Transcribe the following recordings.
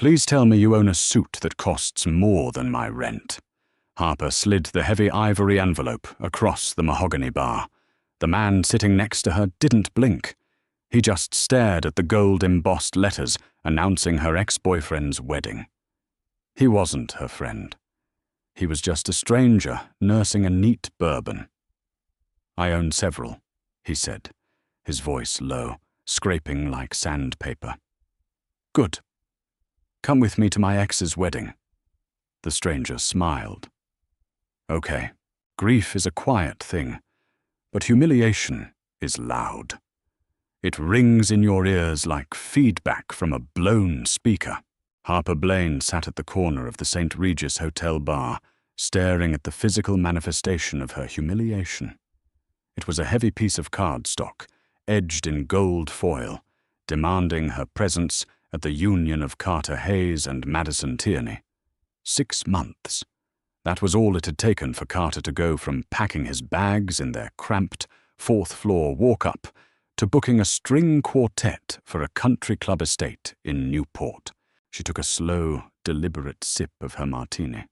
Please tell me you own a suit that costs more than my rent. Harper slid the heavy ivory envelope across the mahogany bar. The man sitting next to her didn't blink. He just stared at the gold-embossed letters announcing her ex-boyfriend's wedding. He wasn't her friend. He was just a stranger nursing a neat bourbon. I own several, he said, his voice low, scraping like sandpaper. Good. Come with me to my ex's wedding. The stranger smiled. Okay, grief is a quiet thing, but humiliation is loud. It rings in your ears like feedback from a blown speaker. Harper Blaine sat at the corner of the St. Regis Hotel bar, staring at the physical manifestation of her humiliation. It was a heavy piece of cardstock, edged in gold foil, demanding her presence at the union of Carter Hayes and Madison Tierney. 6 months. That was all it had taken for Carter to go from packing his bags in their cramped, fourth-floor walk-up to booking a string quartet for a country club estate in Newport. She took a slow, deliberate sip of her martini.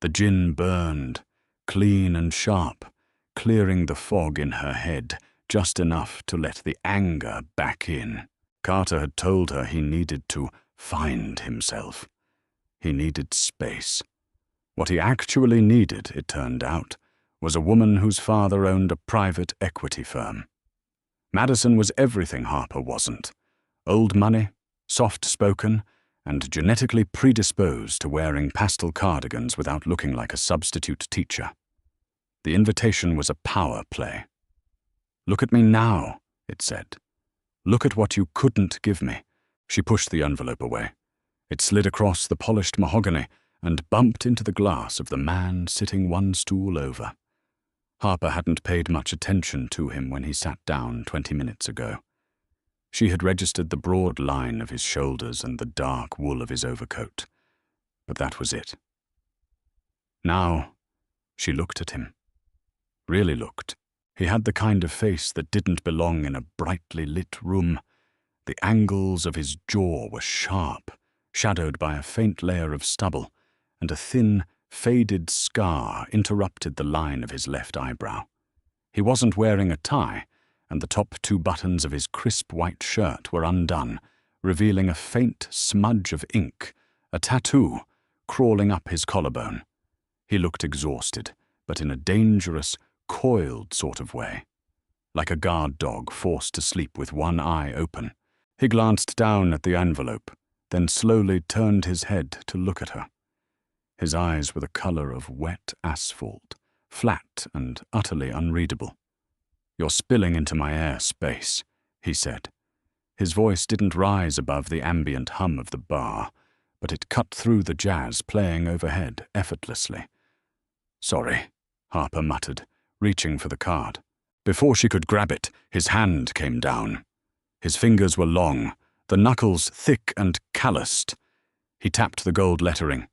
The gin burned, clean and sharp, clearing the fog in her head just enough to let the anger back in. Carter had told her he needed to find himself. He needed space. What he actually needed, it turned out, was a woman whose father owned a private equity firm. Madison was everything Harper wasn't. Old money, soft-spoken, and genetically predisposed to wearing pastel cardigans without looking like a substitute teacher. The invitation was a power play. Look at me now, it said. Look at what you couldn't give me. She pushed the envelope away. It slid across the polished mahogany and bumped into the glass of the man sitting one stool over. Harper hadn't paid much attention to him when he sat down 20 minutes ago. She had registered the broad line of his shoulders and the dark wool of his overcoat. But that was it. Now, she looked at him. Really looked. He had the kind of face that didn't belong in a brightly lit room. The angles of his jaw were sharp, shadowed by a faint layer of stubble, and a thin, faded scar interrupted the line of his left eyebrow. He wasn't wearing a tie, and the top 2 buttons of his crisp white shirt were undone, revealing a faint smudge of ink, a tattoo, crawling up his collarbone. He looked exhausted, but in a dangerous, coiled sort of way, like a guard dog forced to sleep with one eye open. He glanced down at the envelope, then slowly turned his head to look at her. His eyes were the color of wet asphalt, flat and utterly unreadable. You're spilling into my air space, he said. His voice didn't rise above the ambient hum of the bar, but it cut through the jazz playing overhead effortlessly. Sorry, Harper muttered, reaching for the card. Before she could grab it, his hand came down. His fingers were long, the knuckles thick and calloused. He tapped the gold lettering.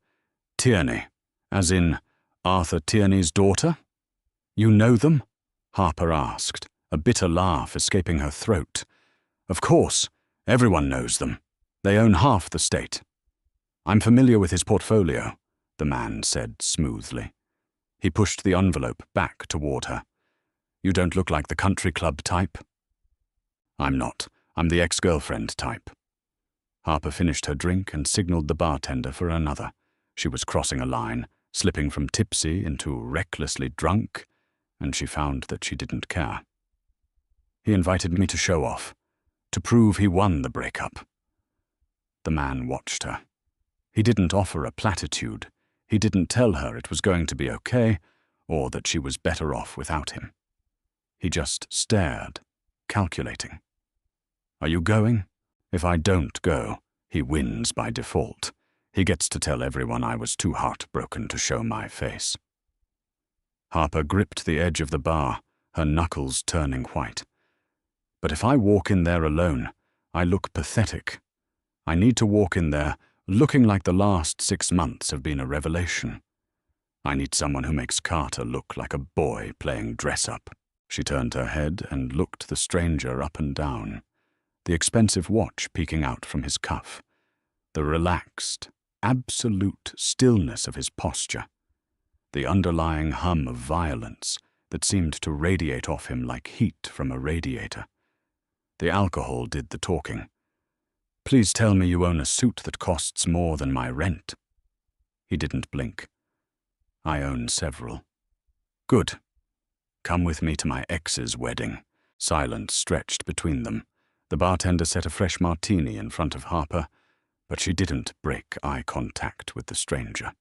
Tierney, as in Arthur Tierney's daughter? You know them? Harper asked, a bitter laugh escaping her throat. Of course, everyone knows them. They own half the state. I'm familiar with his portfolio, the man said smoothly. He pushed the envelope back toward her. You don't look like the country club type. I'm not. I'm the ex-girlfriend type. Harper finished her drink and signaled the bartender for another. She was crossing a line, slipping from tipsy into recklessly drunk, and she found that she didn't care. He invited me to show off, to prove he won the breakup. The man watched her. He didn't offer a platitude. He didn't tell her it was going to be okay, or that she was better off without him. He just stared, calculating. Are you going? If I don't go, he wins by default. He gets to tell everyone I was too heartbroken to show my face. Harper gripped the edge of the bar, her knuckles turning white. But if I walk in there alone, I look pathetic. I need to walk in there looking like the last 6 months have been a revelation. I need someone who makes Carter look like a boy playing dress-up. She turned her head and looked the stranger up and down, the expensive watch peeking out from his cuff. the relaxed, absolute stillness of his posture, the underlying hum of violence that seemed to radiate off him like heat from a radiator. The alcohol did the talking. "Please tell me you own a suit that costs more than my rent." He didn't blink. "I own several." "Good. Come with me to my ex's wedding." Silence stretched between them. The bartender set a fresh martini in front of Harper, but she didn't break eye contact with the stranger.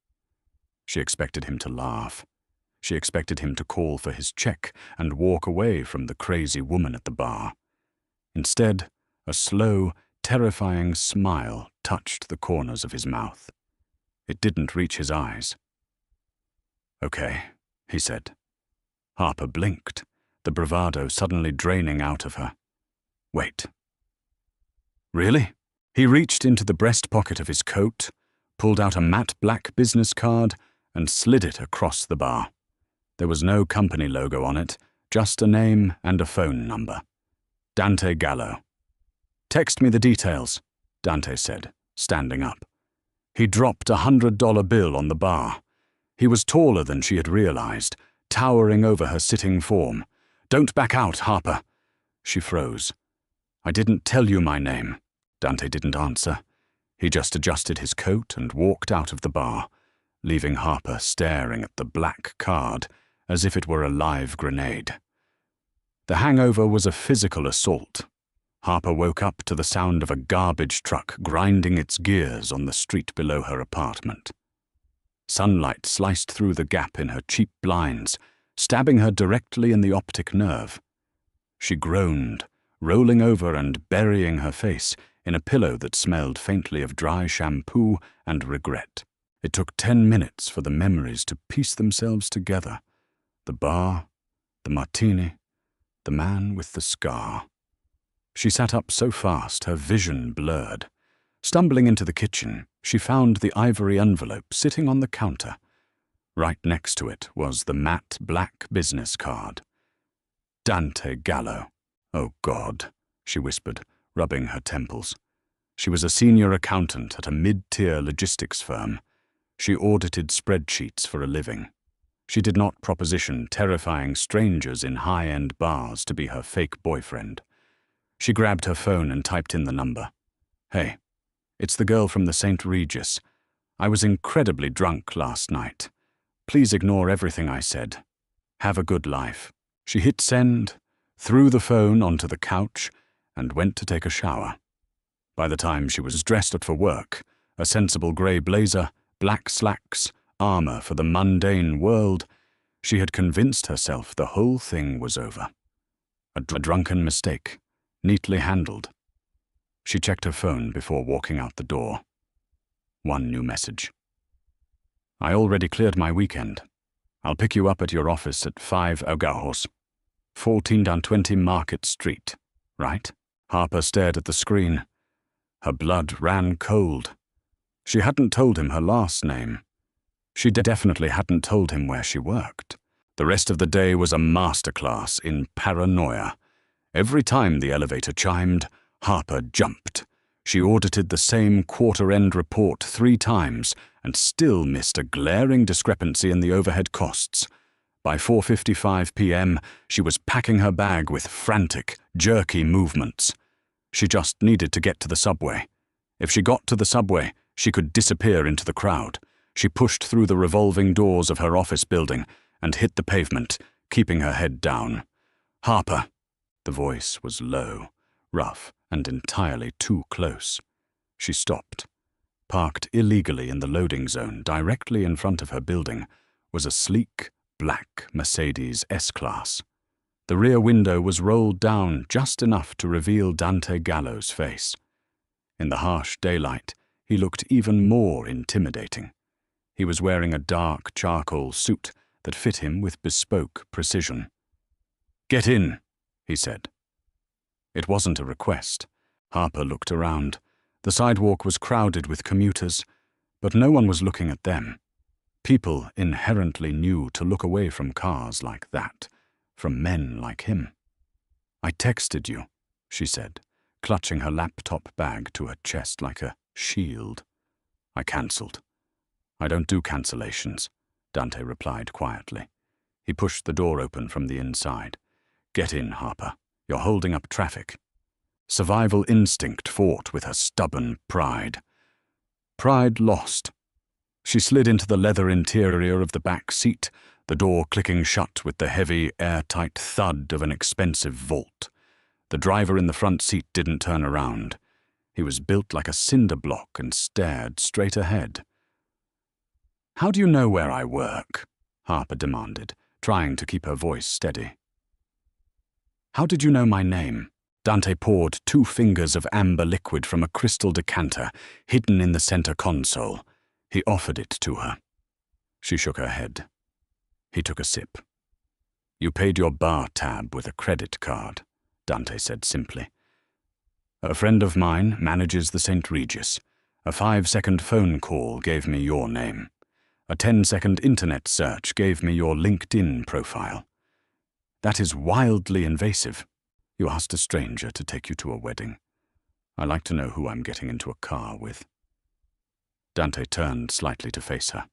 She expected him to laugh. She expected him to call for his check and walk away from the crazy woman at the bar. Instead, a slow, terrifying smile touched the corners of his mouth. It didn't reach his eyes. "Okay," he said. Harper blinked, the bravado suddenly draining out of her. "Wait." "Really?" He reached into the breast pocket of his coat, pulled out a matte black business card, and slid it across the bar. There was no company logo on it, just a name and a phone number. Dante Gallo. "Text me the details," Dante said, standing up. He dropped $100 bill on the bar. He was taller than she had realized, towering over her sitting form. "Don't back out, Harper." She froze. "I didn't tell you my name." Dante didn't answer. He just adjusted his coat and walked out of the bar, leaving Harper staring at the black card as if it were a live grenade. The hangover was a physical assault. Harper woke up to the sound of a garbage truck grinding its gears on the street below her apartment. Sunlight sliced through the gap in her cheap blinds, stabbing her directly in the optic nerve. She groaned, rolling over and burying her face in a pillow that smelled faintly of dry shampoo and regret. It took 10 minutes for the memories to piece themselves together. The bar, the martini, the man with the scar. She sat up so fast her vision blurred. Stumbling into the kitchen, she found the ivory envelope sitting on the counter. Right next to it was the matte black business card. Dante Gallo. "Oh, God," she whispered, rubbing her temples. She was a senior accountant at a mid-tier logistics firm. She audited spreadsheets for a living. She did not proposition terrifying strangers in high-end bars to be her fake boyfriend. She grabbed her phone and typed in the number. "Hey, it's the girl from the St. Regis. I was incredibly drunk last night. Please ignore everything I said. Have a good life." She hit send, threw the phone onto the couch, and went to take a shower. By the time she was dressed up for work, a sensible grey blazer, black slacks, armor for the mundane world, she had convinced herself the whole thing was over. A drunken mistake, neatly handled. She checked her phone before walking out the door. One new message. "I already cleared my weekend. I'll pick you up at your office at 5 Augahos, 14-20 Market Street, right?" Harper stared at the screen. Her blood ran cold. She hadn't told him her last name. She definitely hadn't told him where she worked. The rest of the day was a masterclass in paranoia. Every time the elevator chimed, Harper jumped. She audited the same quarter-end report 3 times and still missed a glaring discrepancy in the overhead costs. By 4:55 p.m., she was packing her bag with frantic, jerky movements. She just needed to get to the subway. If she got to the subway, she could disappear into the crowd. She pushed through the revolving doors of her office building and hit the pavement, keeping her head down. "Harper." The voice was low, rough, and entirely too close. She stopped. Parked illegally in the loading zone directly in front of her building was a sleek, black Mercedes S-Class. The rear window was rolled down just enough to reveal Dante Gallo's face. In the harsh daylight, he looked even more intimidating. He was wearing a dark charcoal suit that fit him with bespoke precision. "Get in," he said. It wasn't a request. Harper looked around. The sidewalk was crowded with commuters, but no one was looking at them. People inherently knew to look away from cars like that, from men like him. "I texted you," she said, clutching her laptop bag to her chest like a shield. I cancelled. I don't do cancellations, Dante replied quietly. He pushed the door open from the inside. Get in, Harper. You're holding up traffic. Survival instinct fought with her stubborn pride. Pride lost. She slid into the leather interior of the back seat, the door clicking shut with the heavy, airtight thud of an expensive vault. The driver in the front seat didn't turn around. He was built like a cinder block and stared straight ahead. "How do you know where I work?" Harper demanded, trying to keep her voice steady. "How did you know my name?" Dante poured 2 fingers of amber liquid from a crystal decanter hidden in the center console. He offered it to her. She shook her head. He took a sip. "You paid your bar tab with a credit card," Dante said simply. "A friend of mine manages the St. Regis. A 5-second phone call gave me your name. A 10-second internet search gave me your LinkedIn profile. That is wildly invasive. You asked a stranger to take you to a wedding. I like to know who I'm getting into a car with." Dante turned slightly to face her.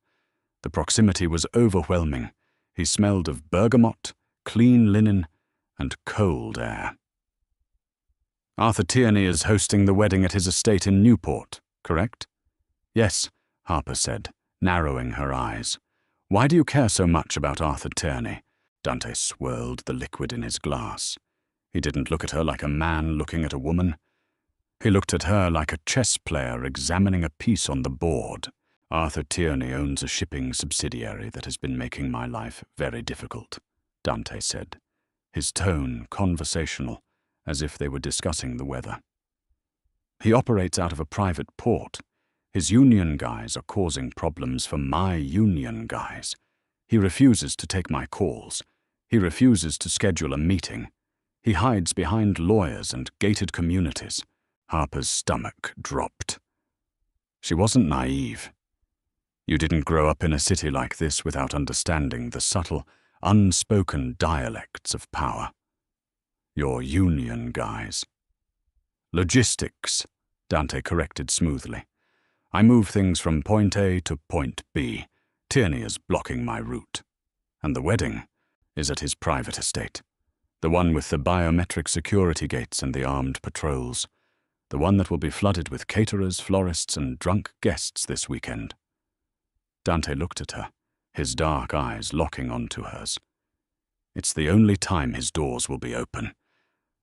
The proximity was overwhelming. He smelled of bergamot, clean linen, and cold air. "Arthur Tierney is hosting the wedding at his estate in Newport, correct?" "Yes," Harper said, narrowing her eyes. "Why do you care so much about Arthur Tierney?" Dante swirled the liquid in his glass. He didn't look at her like a man looking at a woman. He looked at her like a chess player examining a piece on the board. "Arthur Tierney owns a shipping subsidiary that has been making my life very difficult," Dante said, his tone conversational, as if they were discussing the weather. "He operates out of a private port. His union guys are causing problems for my union guys. He refuses to take my calls. He refuses to schedule a meeting. He hides behind lawyers and gated communities." Harper's stomach dropped. She wasn't naive. You didn't grow up in a city like this without understanding the subtle, unspoken dialects of power. Your union guys. "Logistics," Dante corrected smoothly. "I move things from point A to point B. Tierney is blocking my route. And the wedding is at his private estate. The one with the biometric security gates and the armed patrols. The one that will be flooded with caterers, florists, and drunk guests this weekend." Dante looked at her, his dark eyes locking onto hers. "It's the only time his doors will be open.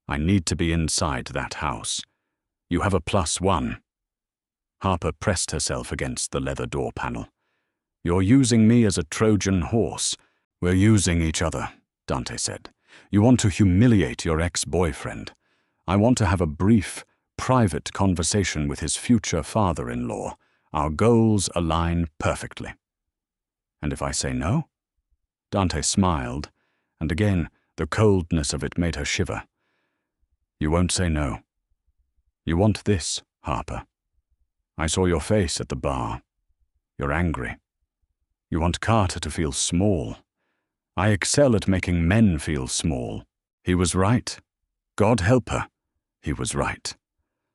I need to be inside that house. You have a +1. Harper pressed herself against the leather door panel. "You're using me as a Trojan horse." "We're using each other," Dante said. "You want to humiliate your ex-boyfriend. I want to have a brief, private conversation with his future father-in-law. Our goals align perfectly." "And if I say no?" Dante smiled, and again the coldness of it made her shiver. "You won't say no. You want this, Harper. I saw your face at the bar. You're angry. You want Carter to feel small. I excel at making men feel small. He was right. God help her. He was right."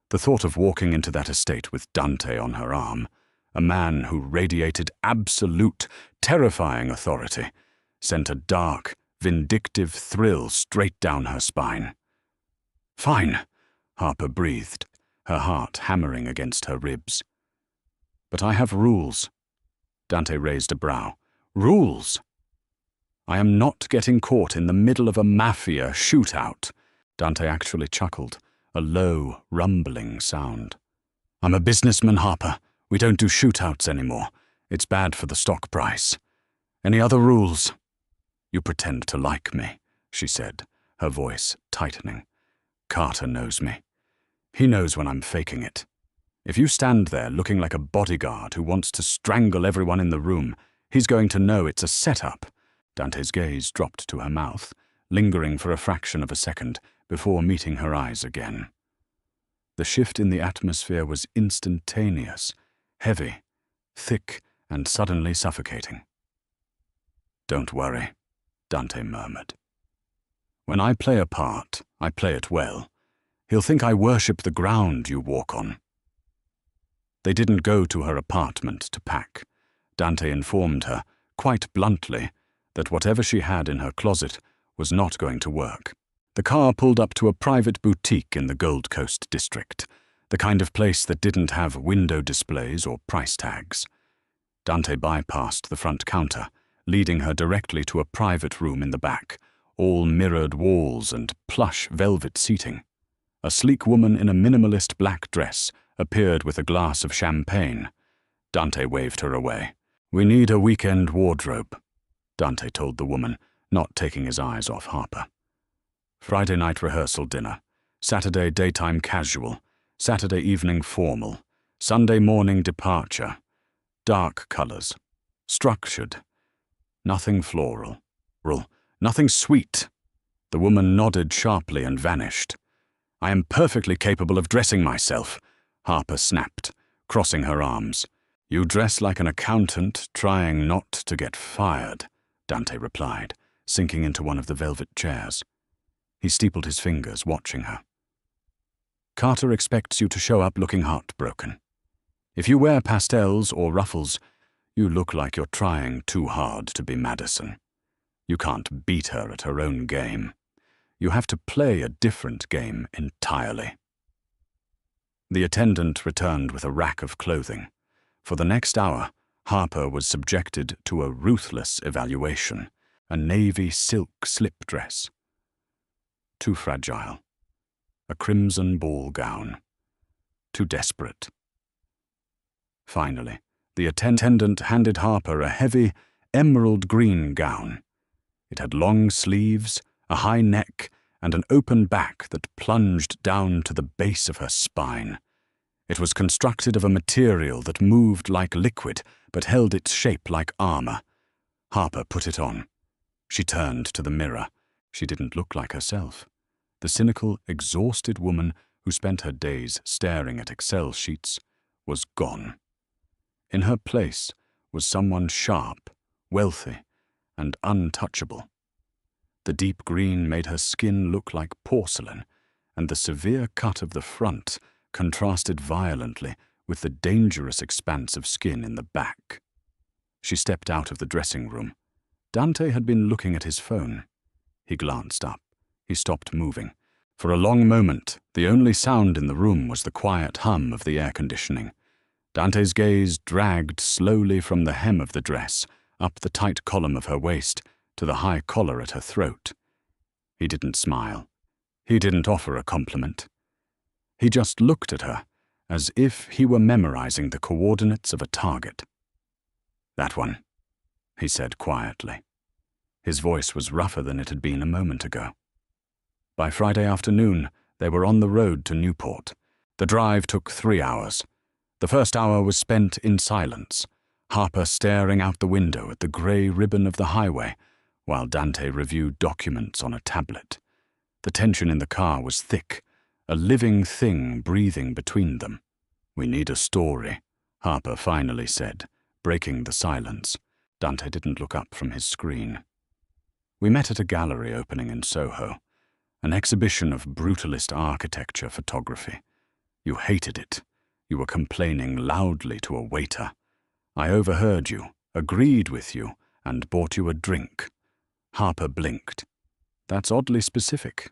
The thought of walking into that estate with Dante on her arm, a man who radiated absolute, terrifying authority, sent a dark, vindictive thrill straight down her spine. "Fine," Harper breathed, her heart hammering against her ribs. "But I have rules." Dante raised a brow. "Rules? I am not getting caught in the middle of a mafia shootout." Dante actually chuckled, a low, rumbling sound. "I'm a businessman, Harper. We don't do shootouts anymore. It's bad for the stock price. Any other rules?" "You pretend to like me," she said, her voice tightening. "Carter knows me. He knows when I'm faking it. If you stand there looking like a bodyguard who wants to strangle everyone in the room, he's going to know it's a setup." Dante's gaze dropped to her mouth, lingering for a fraction of a second before meeting her eyes again. The shift in the atmosphere was instantaneous, heavy, thick, and suddenly suffocating. "Don't worry," Dante murmured. "When I play a part, I play it well. He'll think I worship the ground you walk on." They didn't go to her apartment to pack. Dante informed her, quite bluntly, that whatever she had in her closet was not going to work. The car pulled up to a private boutique in the Gold Coast district, the kind of place that didn't have window displays or price tags. Dante bypassed the front counter, leading her directly to a private room in the back, all mirrored walls and plush velvet seating. A sleek woman in a minimalist black dress appeared with a glass of champagne. Dante waved her away. "We need a weekend wardrobe," Dante told the woman, not taking his eyes off Harper. "Friday night rehearsal dinner, Saturday daytime casual, Saturday evening formal, Sunday morning departure. Dark colors. Structured. Nothing floral. Nothing sweet." The woman nodded sharply and vanished. "I am perfectly capable of dressing myself," Harper snapped, crossing her arms. "You dress like an accountant trying not to get fired," Dante replied, sinking into one of the velvet chairs. He steepled his fingers, watching her. "Carter expects you to show up looking heartbroken. If you wear pastels or ruffles, you look like you're trying too hard to be Madison. You can't beat her at her own game. You have to play a different game entirely." The attendant returned with a rack of clothing. For the next hour, Harper was subjected to a ruthless evaluation, a navy silk slip dress. Too fragile. A crimson ball gown. Too desperate. Finally, the attendant handed Harper a heavy, emerald green gown. It had long sleeves, a high neck, and an open back that plunged down to the base of her spine. It was constructed of a material that moved like liquid, but held its shape like armor. Harper put it on. She turned to the mirror. She didn't look like herself. The cynical, exhausted woman who spent her days staring at Excel sheets was gone. In her place was someone sharp, wealthy, and untouchable. The deep green made her skin look like porcelain, and the severe cut of the front contrasted violently with the dangerous expanse of skin in the back. She stepped out of the dressing room. Dante had been looking at his phone. He glanced up. He stopped moving. For a long moment, the only sound in the room was the quiet hum of the air conditioning. Dante's gaze dragged slowly from the hem of the dress, up the tight column of her waist, to the high collar at her throat. He didn't smile. He didn't offer a compliment. He just looked at her, as if he were memorizing the coordinates of a target. "That one," he said quietly. His voice was rougher than it had been a moment ago. By Friday afternoon, they were on the road to Newport. The drive took 3 hours. The first hour was spent in silence, Harper staring out the window at the grey ribbon of the highway, while Dante reviewed documents on a tablet. The tension in the car was thick, a living thing breathing between them. "We need a story," Harper finally said, breaking the silence. Dante didn't look up from his screen. "We met at a gallery opening in Soho, an exhibition of brutalist architecture photography. You hated it. You were complaining loudly to a waiter. I overheard you, agreed with you, and bought you a drink." Harper blinked. "That's oddly specific."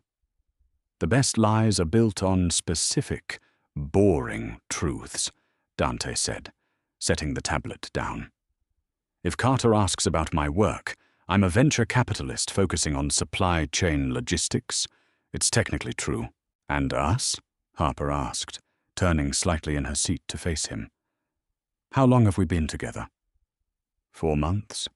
"The best lies are built on specific, boring truths," Dante said, setting the tablet down. "If Carter asks about my work, I'm a venture capitalist focusing on supply chain logistics. It's technically true." "And us?" Harper asked, turning slightly in her seat to face him. "How long have we been together?" 4 months.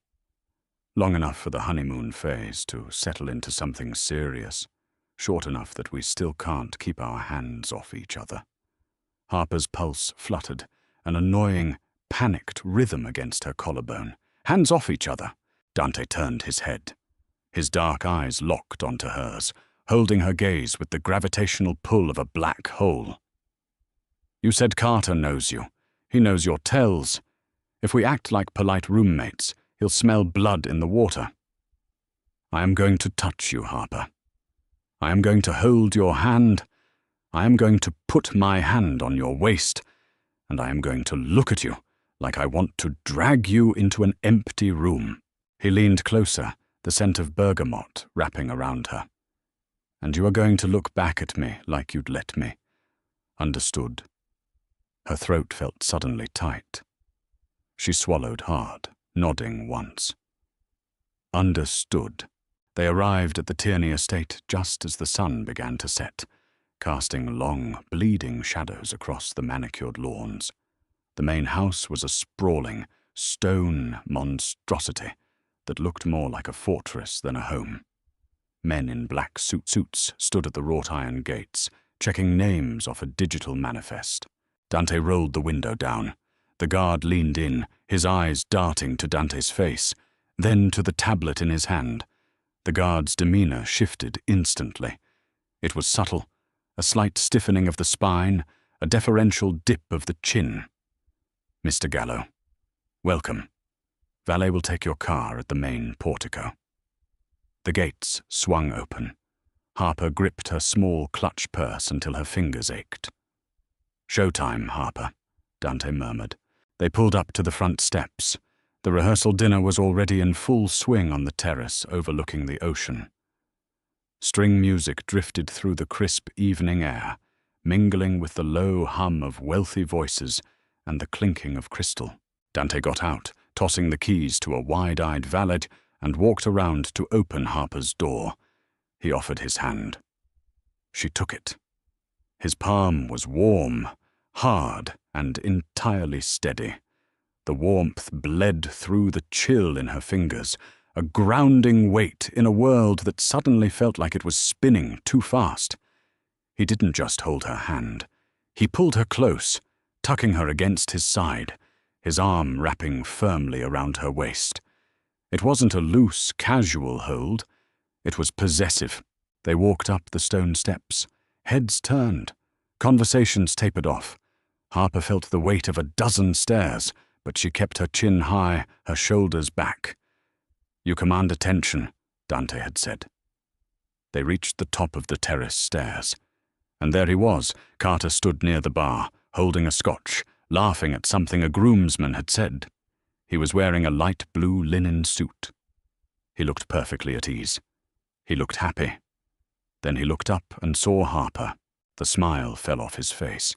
Long enough for the honeymoon phase to settle into something serious, short enough that we still can't keep our hands off each other. Harper's pulse fluttered, an annoying, panicked rhythm against her collarbone. "Hands off each other." Dante turned his head. His dark eyes locked onto hers, holding her gaze with the gravitational pull of a black hole. "You said Carter knows you. He knows your tells. If we act like polite roommates, he'll smell blood in the water." "I am going to touch you, Harper. I am going to hold your hand. I am going to put my hand on your waist, and I am going to look at you like I want to drag you into an empty room." He leaned closer, the scent of bergamot wrapping around her. "And you are going to look back at me like you'd let me. Understood?" Her throat felt suddenly tight. She swallowed hard, nodding once. Understood. They arrived at the Tierney estate just as the sun began to set, casting long, bleeding shadows across the manicured lawns. The main house was a sprawling, stone monstrosity that looked more like a fortress than a home. Men in black suits stood at the wrought iron gates, checking names off a digital manifest. Dante rolled the window down. The guard leaned in, his eyes darting to Dante's face, then to the tablet in his hand. The guard's demeanor shifted instantly. It was subtle, a slight stiffening of the spine, a deferential dip of the chin. "Mr. Gallo, welcome. Valet will take your car at the main portico." The gates swung open. Harper gripped her small clutch purse until her fingers ached. "Showtime, Harper," Dante murmured. They pulled up to the front steps. The rehearsal dinner was already in full swing on the terrace overlooking the ocean. String music drifted through the crisp evening air, mingling with the low hum of wealthy voices and the clinking of crystal. Dante got out, tossing the keys to a wide-eyed valet, and walked around to open Harper's door. He offered his hand. She took it. His palm was warm, hard, and entirely steady. The warmth bled through the chill in her fingers, a grounding weight in a world that suddenly felt like it was spinning too fast. He didn't just hold her hand. He pulled her close, tucking her against his side, his arm wrapping firmly around her waist. It wasn't a loose, casual hold. It was possessive. They walked up the stone steps. Heads turned. Conversations tapered off. Harper felt the weight of a dozen stares, but she kept her chin high, her shoulders back. "You command attention," Dante had said. They reached the top of the terrace stairs. And there he was. Carter stood near the bar, holding a scotch, laughing at something a groomsman had said. He was wearing a light blue linen suit. He looked perfectly at ease. He looked happy. Then he looked up and saw Harper. The smile fell off his face.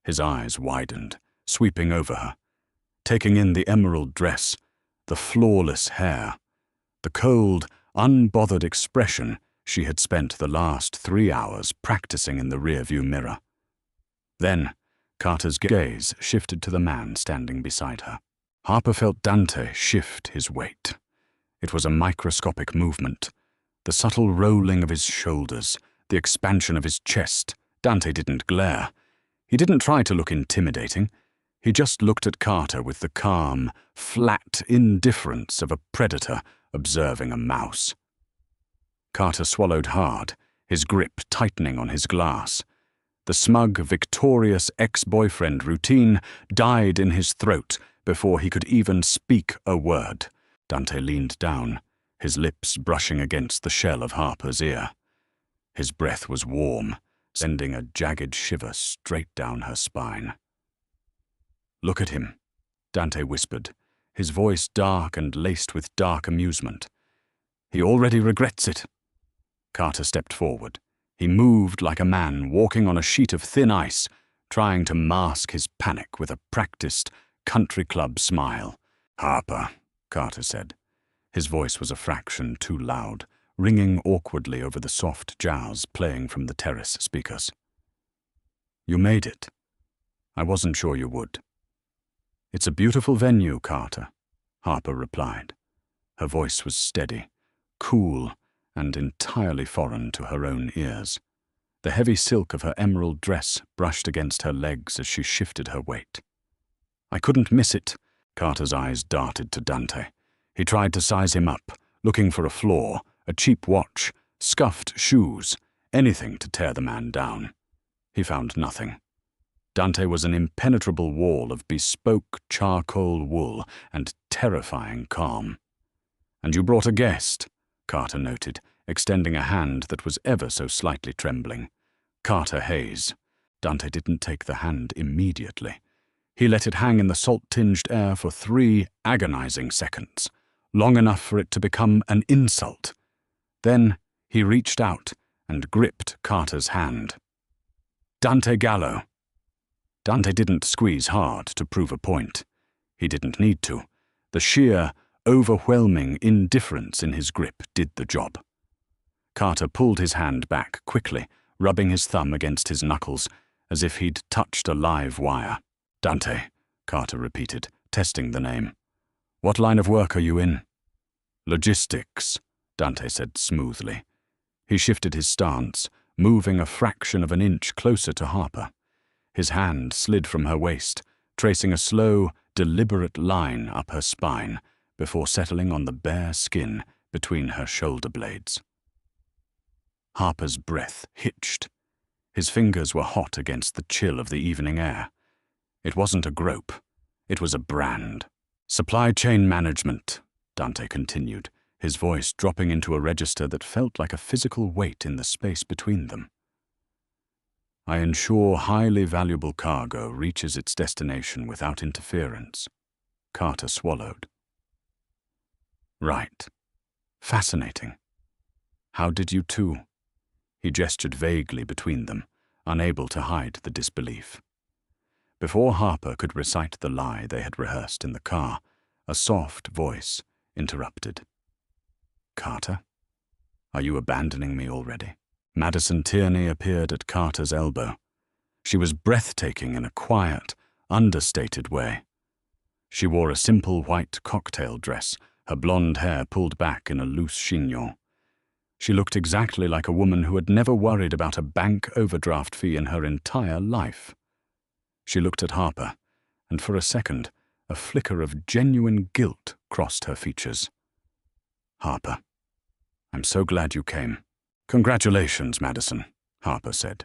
His eyes widened, sweeping over her, taking in the emerald dress, the flawless hair, the cold, unbothered expression she had spent the last 3 hours practicing in the rearview mirror. Then, Carter's gaze shifted to the man standing beside her. Harper felt Dante shift his weight. It was a microscopic movement. The subtle rolling of his shoulders, the expansion of his chest. Dante didn't glare. He didn't try to look intimidating. He just looked at Carter with the calm, flat indifference of a predator observing a mouse. Carter swallowed hard, his grip tightening on his glass. The smug, victorious ex-boyfriend routine died in his throat before he could even speak a word. Dante leaned down, his lips brushing against the shell of Harper's ear. His breath was warm, sending a jagged shiver straight down her spine. "Look at him," Dante whispered, his voice dark and laced with dark amusement. "He already regrets it." Carter stepped forward. He moved like a man walking on a sheet of thin ice, trying to mask his panic with a practiced, country club smile. "Harper," Carter said. His voice was a fraction too loud, ringing awkwardly over the soft jazz playing from the terrace speakers. "You made it. I wasn't sure you would." "It's a beautiful venue, Carter," Harper replied. Her voice was steady, cool, and entirely foreign to her own ears. The heavy silk of her emerald dress brushed against her legs as she shifted her weight. "I couldn't miss it." Carter's eyes darted to Dante. He tried to size him up, looking for a flaw, a cheap watch, scuffed shoes, anything to tear the man down. He found nothing. Dante was an impenetrable wall of bespoke charcoal wool and terrifying calm. "And you brought a guest," Carter noted, extending a hand that was ever so slightly trembling. Carter Hayes. Dante didn't take the hand immediately. He let it hang in the salt-tinged air for 3 agonizing seconds, long enough for it to become an insult. Then he reached out and gripped Carter's hand. "Dante Gallo." Dante didn't squeeze hard to prove a point. He didn't need to. The sheer, overwhelming indifference in his grip did the job. Carter pulled his hand back quickly, rubbing his thumb against his knuckles, as if he'd touched a live wire. "Dante," Carter repeated, testing the name. "What line of work are you in?" "Logistics," Dante said smoothly. He shifted his stance, moving a fraction of an inch closer to Harper. His hand slid from her waist, tracing a slow, deliberate line up her spine before settling on the bare skin between her shoulder blades. Harper's breath hitched. His fingers were hot against the chill of the evening air. It wasn't a grope. It was a brand. "Supply chain management," Dante continued, his voice dropping into a register that felt like a physical weight in the space between them. "I ensure highly valuable cargo reaches its destination without interference." Carter swallowed. "Right. Fascinating. How did you two?" He gestured vaguely between them, unable to hide the disbelief. Before Harper could recite the lie they had rehearsed in the car, a soft voice interrupted. "Carter, are you abandoning me already?" Madison Tierney appeared at Carter's elbow. She was breathtaking in a quiet, understated way. She wore a simple white cocktail dress, her blonde hair pulled back in a loose chignon. She looked exactly like a woman who had never worried about a bank overdraft fee in her entire life. She looked at Harper, and for a second, a flicker of genuine guilt crossed her features. "Harper, I'm so glad you came." "Congratulations, Madison," Harper said.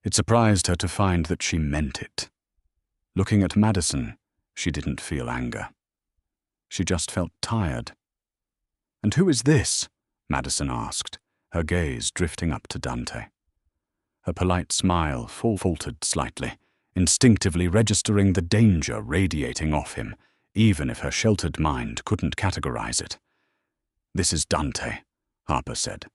It surprised her to find that she meant it. Looking at Madison, she didn't feel anger. She just felt tired. "And who is this?" Madison asked, her gaze drifting up to Dante. Her polite smile faltered slightly, instinctively registering the danger radiating off him, even if her sheltered mind couldn't categorize it. "This is Dante," Harper said.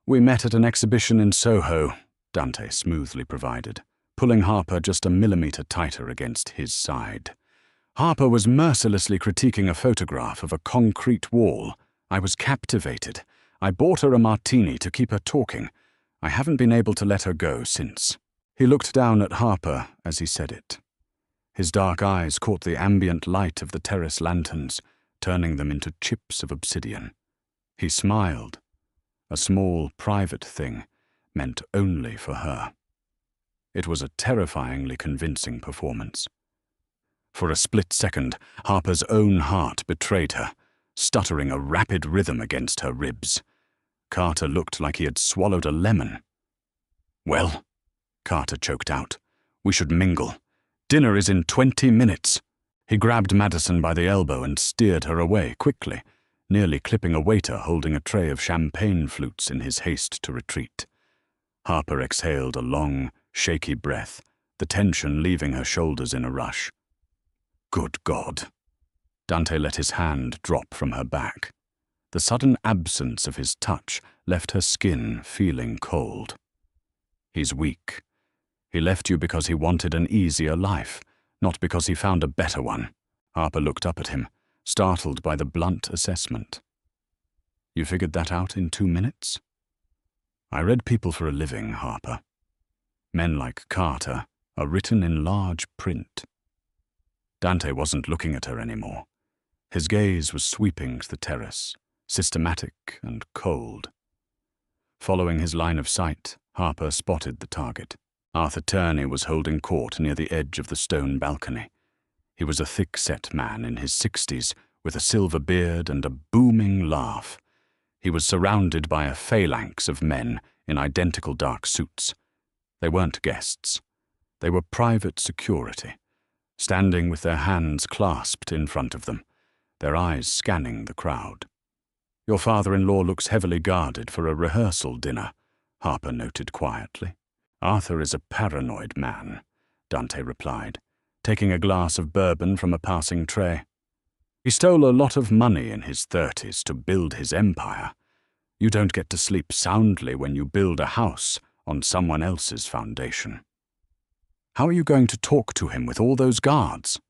"We met at an exhibition in Soho," Dante smoothly provided, pulling Harper just a millimeter tighter against his side. Harper was mercilessly critiquing a photograph of a concrete wall. "I was captivated. I bought her a martini to keep her talking. I haven't been able to let her go since." He looked down at Harper as he said it. His dark eyes caught the ambient light of the terrace lanterns, turning them into chips of obsidian. He smiled. A small, private thing, meant only for her. It was a terrifyingly convincing performance. For a split second, Harper's own heart betrayed her, stuttering a rapid rhythm against her ribs. Carter looked like he had swallowed a lemon. "Well," Carter choked out, "we should mingle. Dinner is in 20 minutes. He grabbed Madison by the elbow and steered her away quickly, nearly clipping a waiter holding a tray of champagne flutes in his haste to retreat. Harper exhaled a long, shaky breath, the tension leaving her shoulders in a rush. "Good God." Dante let his hand drop from her back. The sudden absence of his touch left her skin feeling cold. "He's weak. He left you because he wanted an easier life, not because he found a better one." Harper looked up at him, startled by the blunt assessment. "You figured that out in 2 minutes?" "I read people for a living, Harper. Men like Carter are written in large print." Dante wasn't looking at her anymore. His gaze was sweeping the terrace, systematic and cold. Following his line of sight, Harper spotted the target. Arthur Turney was holding court near the edge of the stone balcony. He was a thick-set man in his 60s, with a silver beard and a booming laugh. He was surrounded by a phalanx of men in identical dark suits. They weren't guests. They were private security, standing with their hands clasped in front of them, their eyes scanning the crowd. "Your father-in-law looks heavily guarded for a rehearsal dinner," Harper noted quietly. "Arthur is a paranoid man," Dante replied, taking a glass of bourbon from a passing tray. He stole a lot of money in his 30s to build his empire. You don't get to sleep soundly when you build a house on someone else's foundation. How are you going to talk to him with all those guards?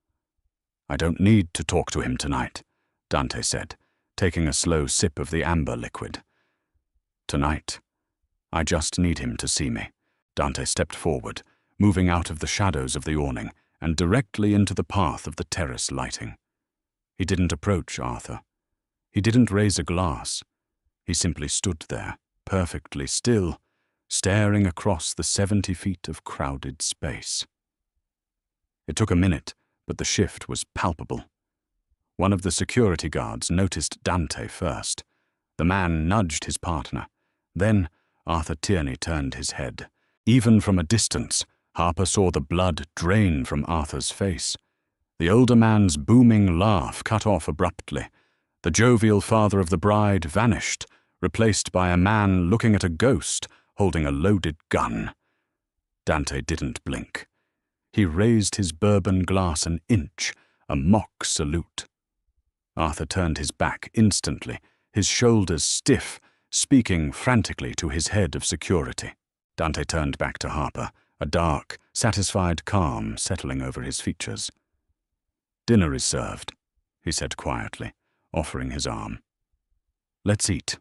I don't need to talk to him tonight, Dante said, taking a slow sip of the amber liquid. Tonight, I just need him to see me. Dante stepped forward, moving out of the shadows of the awning and directly into the path of the terrace lighting. He didn't approach Arthur. He didn't raise a glass. He simply stood there, perfectly still, staring across the 70 feet of crowded space. It took a minute, but the shift was palpable. One of the security guards noticed Dante first. The man nudged his partner. Then Arthur Tierney turned his head. Even from a distance, Harper saw the blood drain from Arthur's face. The older man's booming laugh cut off abruptly. The jovial father of the bride vanished, replaced by a man looking at a ghost holding a loaded gun. Dante didn't blink. He raised his bourbon glass an inch, a mock salute. Arthur turned his back instantly, his shoulders stiff, speaking frantically to his head of security. Dante turned back to Harper, a dark, satisfied calm settling over his features. "Dinner is served," he said quietly, offering his arm. "Let's eat."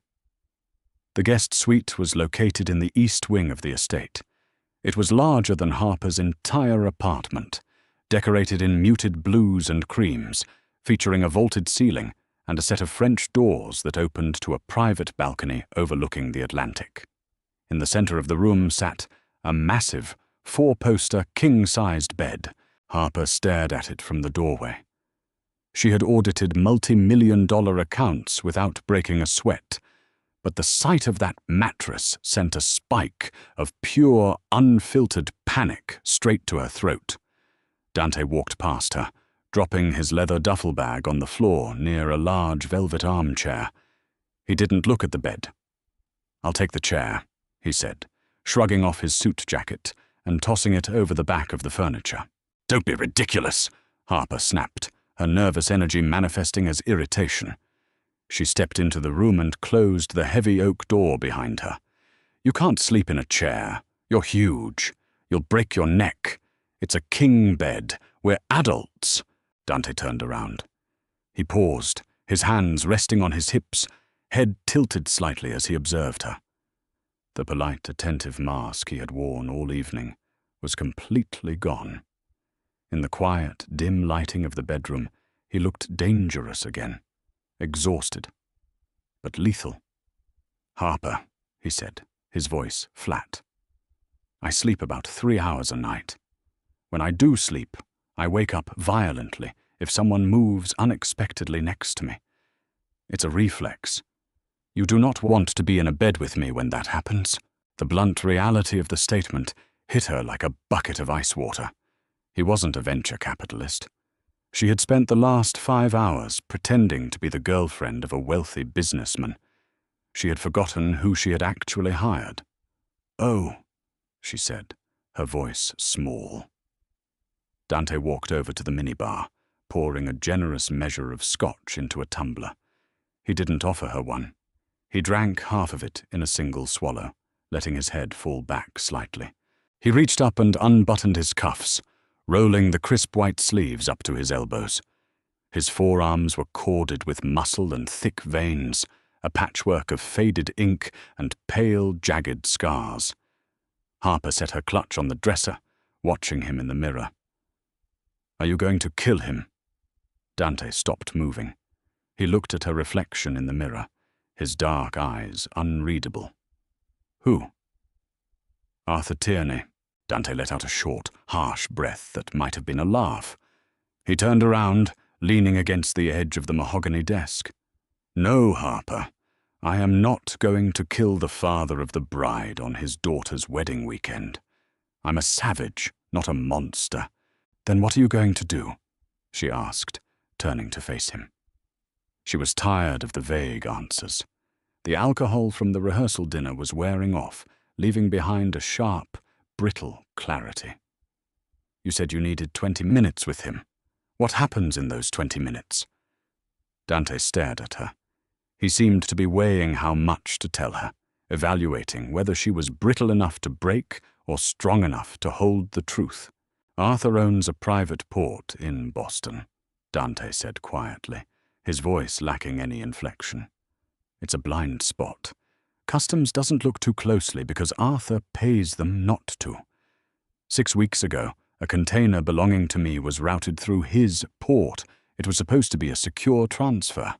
The guest suite was located in the east wing of the estate. It was larger than Harper's entire apartment, decorated in muted blues and creams, featuring a vaulted ceiling and a set of French doors that opened to a private balcony overlooking the Atlantic. In the center of the room sat a massive, four-poster, king-sized bed. Harper stared at it from the doorway. She had audited multi-million-dollar accounts without breaking a sweat, but the sight of that mattress sent a spike of pure, unfiltered panic straight to her throat. Dante walked past her, dropping his leather duffel bag on the floor near a large velvet armchair. He didn't look at the bed. "I'll take the chair," he said, shrugging off his suit jacket and tossing it over the back of the furniture. "Don't be ridiculous," Harper snapped, her nervous energy manifesting as irritation. She stepped into the room and closed the heavy oak door behind her. "You can't sleep in a chair. You're huge. You'll break your neck. It's a king bed. We're adults." Dante turned around. He paused, his hands resting on his hips, head tilted slightly as he observed her. The polite, attentive mask he had worn all evening was completely gone. In the quiet, dim lighting of the bedroom, he looked dangerous again, exhausted, but lethal. "Harper," he said, his voice flat. "I sleep about 3 hours a night. When I do sleep, I wake up violently if someone moves unexpectedly next to me. It's a reflex. You do not want to be in a bed with me when that happens." The blunt reality of the statement hit her like a bucket of ice water. He wasn't a venture capitalist. She had spent the last 5 hours pretending to be the girlfriend of a wealthy businessman. She had forgotten who she had actually hired. "Oh," she said, her voice small. Dante walked over to the minibar, pouring a generous measure of scotch into a tumbler. He didn't offer her one. He drank half of it in a single swallow, letting his head fall back slightly. He reached up and unbuttoned his cuffs, rolling the crisp white sleeves up to his elbows. His forearms were corded with muscle and thick veins, a patchwork of faded ink and pale, jagged scars. Harper set her clutch on the dresser, watching him in the mirror. "Are you going to kill him?" Dante stopped moving. He looked at her reflection in the mirror, his dark eyes unreadable. "Who?" "Arthur Tierney." Dante let out a short, harsh breath that might have been a laugh. He turned around, leaning against the edge of the mahogany desk. "No, Harper. I am not going to kill the father of the bride on his daughter's wedding weekend. I'm a savage, not a monster." "Then what are you going to do?" she asked, turning to face him. She was tired of the vague answers. The alcohol from the rehearsal dinner was wearing off, leaving behind a sharp, brittle clarity. You said you needed 20 minutes with him. What happens in those 20 minutes? Dante stared at her. He seemed to be weighing how much to tell her, evaluating whether she was brittle enough to break or strong enough to hold the truth. Arthur owns a private port in Boston, Dante said quietly, his voice lacking any inflection. It's a blind spot. Customs doesn't look too closely because Arthur pays them not to. 6 weeks ago, a container belonging to me was routed through his port. It was supposed to be a secure transfer.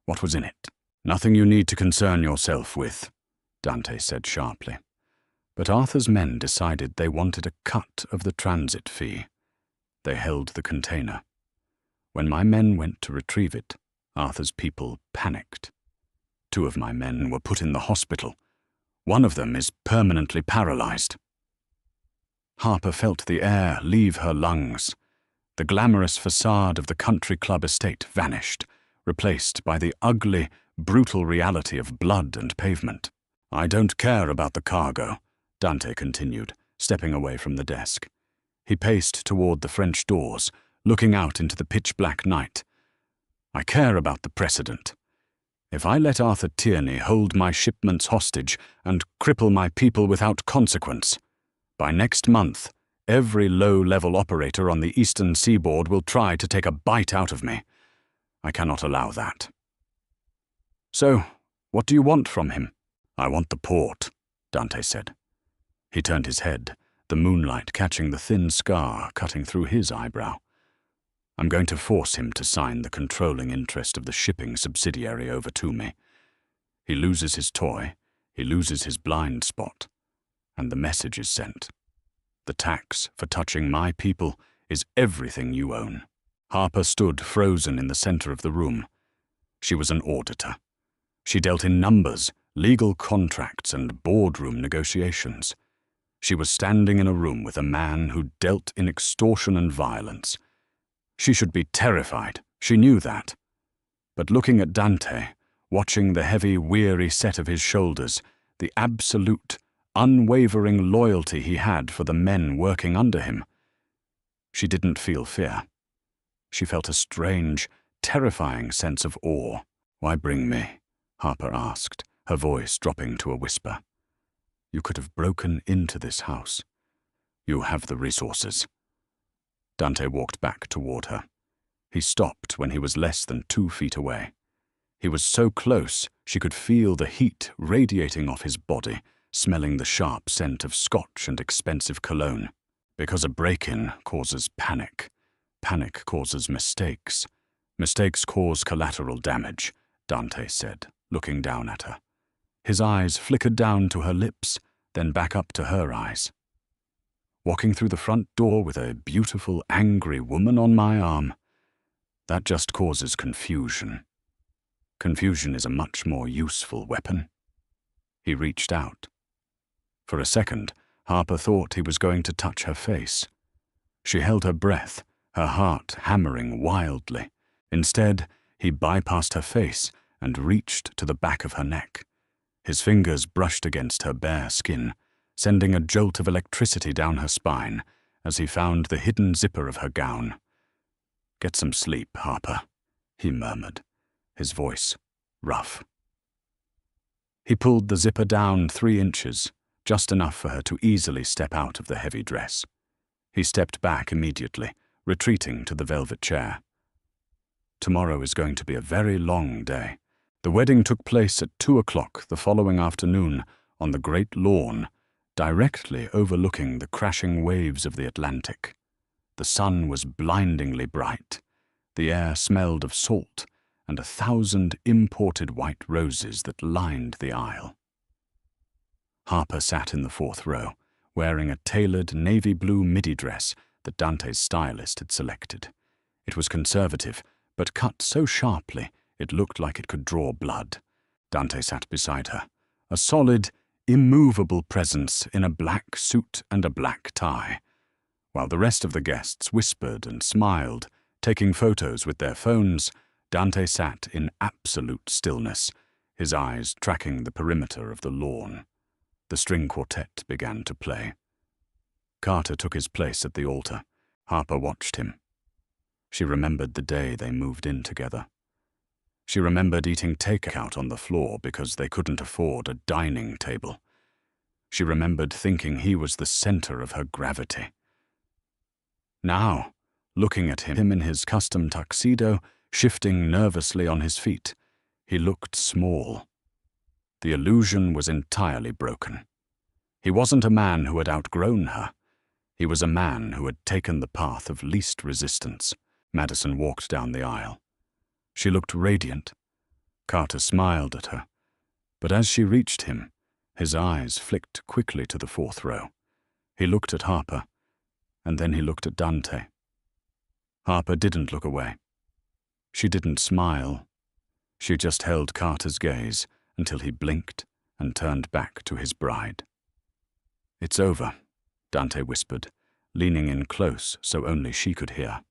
What was in it? Nothing you need to concern yourself with, Dante said sharply. But Arthur's men decided they wanted a cut of the transit fee. They held the container. When my men went to retrieve it, Arthur's people panicked. 2 of my men were put in the hospital. One of them is permanently paralyzed. Harper felt the air leave her lungs. The glamorous facade of the country club estate vanished, replaced by the ugly, brutal reality of blood and pavement. I don't care about the cargo, Dante continued, stepping away from the desk. He paced toward the French doors, looking out into the pitch-black night. I care about the precedent. If I let Arthur Tierney hold my shipments hostage and cripple my people without consequence, by next month, every low-level operator on the eastern seaboard will try to take a bite out of me. I cannot allow that. So, what do you want from him? I want the port, Dante said. He turned his head, the moonlight catching the thin scar cutting through his eyebrow. I'm going to force him to sign the controlling interest of the shipping subsidiary over to me. He loses his toy, he loses his blind spot, and the message is sent. The tax for touching my people is everything you own. Harper stood frozen in the center of the room. She was an auditor. She dealt in numbers, legal contracts, and boardroom negotiations. She was standing in a room with a man who dealt in extortion and violence. She should be terrified, she knew that. But looking at Dante, watching the heavy, weary set of his shoulders, the absolute, unwavering loyalty he had for the men working under him, she didn't feel fear. She felt a strange, terrifying sense of awe. Why bring me? Harper asked, her voice dropping to a whisper. You could have broken into this house. You have the resources. Dante walked back toward her. He stopped when he was less than 2 feet away. He was so close she could feel the heat radiating off his body, smelling the sharp scent of scotch and expensive cologne. Because a break-in causes panic. Panic causes mistakes. Mistakes cause collateral damage, Dante said, looking down at her. His eyes flickered down to her lips, then back up to her eyes. Walking through the front door with a beautiful, angry woman on my arm, that just causes confusion. Confusion is a much more useful weapon. He reached out. For a second, Harper thought he was going to touch her face. She held her breath, her heart hammering wildly. Instead, he bypassed her face and reached to the back of her neck. His fingers brushed against her bare skin, sending a jolt of electricity down her spine as he found the hidden zipper of her gown. Get some sleep, Harper, he murmured, his voice rough. He pulled the zipper down 3 inches, just enough for her to easily step out of the heavy dress. He stepped back immediately, retreating to the velvet chair. Tomorrow is going to be a very long day. The wedding took place at 2 o'clock the following afternoon on the great lawn, directly overlooking the crashing waves of the Atlantic. The sun was blindingly bright. The air smelled of salt and 1,000 imported white roses that lined the aisle. Harper sat in the 4th row, wearing a tailored navy blue midi dress that Dante's stylist had selected. It was conservative, but cut so sharply it looked like it could draw blood. Dante sat beside her, a solid, immovable presence in a black suit and a black tie, while the rest of the guests whispered and smiled, taking photos with their phones. Dante sat in absolute stillness, his eyes tracking the perimeter of the lawn. The string quartet began to play. Carter took his place at the altar. Harper watched him. She remembered the day they moved in together. She remembered eating takeout on the floor because they couldn't afford a dining table. She remembered thinking he was the center of her gravity. Now, looking at him in his custom tuxedo, shifting nervously on his feet, he looked small. The illusion was entirely broken. He wasn't a man who had outgrown her. He was a man who had taken the path of least resistance. Madison walked down the aisle. She looked radiant. Carter smiled at her, but as she reached him, his eyes flicked quickly to the fourth row. He looked at Harper, and then he looked at Dante. Harper didn't look away. She didn't smile. She just held Carter's gaze until he blinked and turned back to his bride. "It's over," Dante whispered, leaning in close so only she could hear.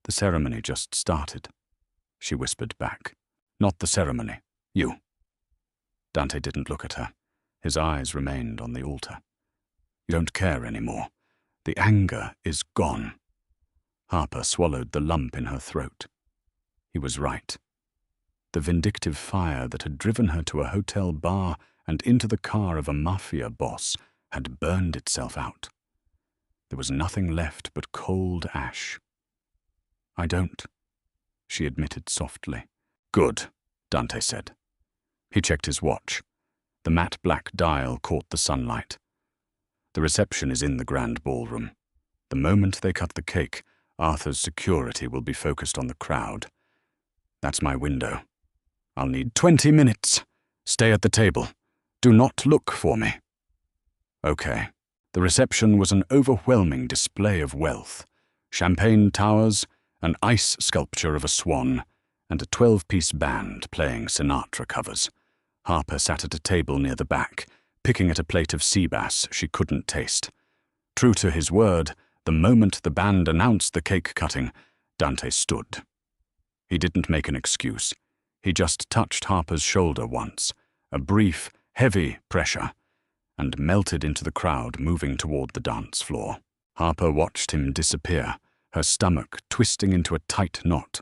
"The ceremony just started," she whispered back. "Not the ceremony. You." Dante didn't look at her. His eyes remained on the altar. "You don't care anymore. The anger is gone." Harper swallowed the lump in her throat. He was right. The vindictive fire that had driven her to a hotel bar and into the car of a mafia boss had burned itself out. There was nothing left but cold ash. "I don't," she admitted softly. "Good," Dante said. He checked his watch. The matte black dial caught the sunlight. "The reception is in the grand ballroom. The moment they cut the cake, Arthur's security will be focused on the crowd. That's my window. I'll need 20 minutes. Stay at the table. Do not look for me." Okay. The reception was an overwhelming display of wealth. Champagne towers, an ice sculpture of a swan, and a 12-piece band playing Sinatra covers. Harper sat at a table near the back, picking at a plate of sea bass she couldn't taste. True to his word, the moment the band announced the cake cutting, Dante stood. He didn't make an excuse. He just touched Harper's shoulder once, a brief, heavy pressure, and melted into the crowd moving toward the dance floor. Harper watched him disappear, her stomach twisting into a tight knot.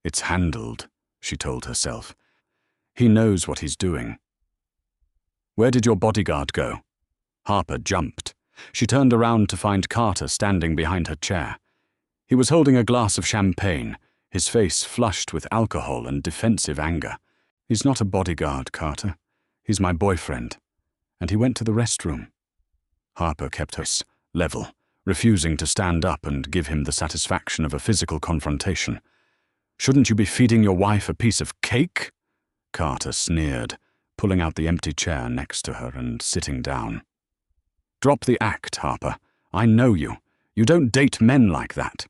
"It's handled," she told herself. "He knows what he's doing." "Where did your bodyguard go?" Harper jumped. She turned around to find Carter standing behind her chair. He was holding a glass of champagne, his face flushed with alcohol and defensive anger. "He's not a bodyguard, Carter. He's my boyfriend. And he went to the restroom." Harper kept her level, refusing to stand up and give him the satisfaction of a physical confrontation. "Shouldn't you be feeding your wife a piece of cake?" Carter sneered, pulling out the empty chair next to her and sitting down. "Drop the act, Harper. I know you. You don't date men like that."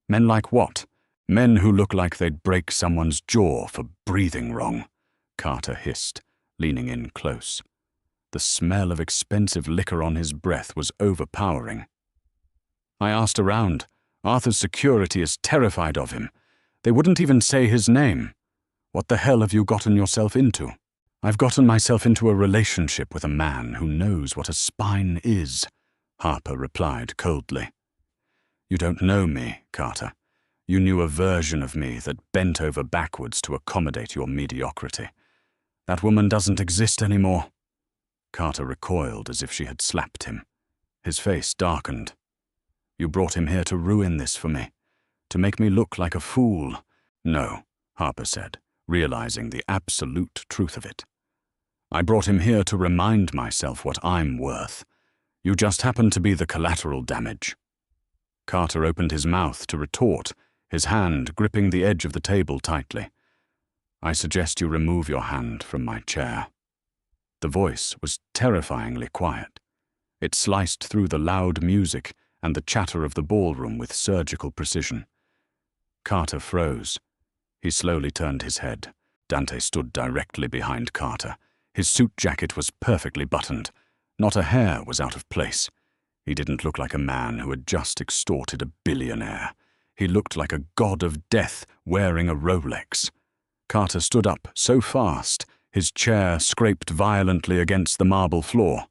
"Men like what?" "Men who look like they'd break someone's jaw for breathing wrong," Carter hissed, leaning in close. The smell of expensive liquor on his breath was overpowering. "I asked around. Arthur's security is terrified of him. They wouldn't even say his name. What the hell have you gotten yourself into?" "I've gotten myself into a relationship with a man who knows what a spine is," Harper replied coldly. "You don't know me, Carter. You knew a version of me that bent over backwards to accommodate your mediocrity. That woman doesn't exist anymore." Carter recoiled as if she had slapped him. His face darkened. "You brought him here to ruin this for me, to make me look like a fool." "No," Harper said, realizing the absolute truth of it. "I brought him here to remind myself what I'm worth. You just happen to be the collateral damage." Carter opened his mouth to retort, his hand gripping the edge of the table tightly. "I suggest you remove your hand from my chair." The voice was terrifyingly quiet. It sliced through the loud music and the chatter of the ballroom with surgical precision. Carter froze. He slowly turned his head. Dante stood directly behind Carter. His suit jacket was perfectly buttoned. Not a hair was out of place. He didn't look like a man who had just extorted a billionaire. He looked like a god of death wearing a Rolex. Carter stood up so fast, his chair scraped violently against the marble floor.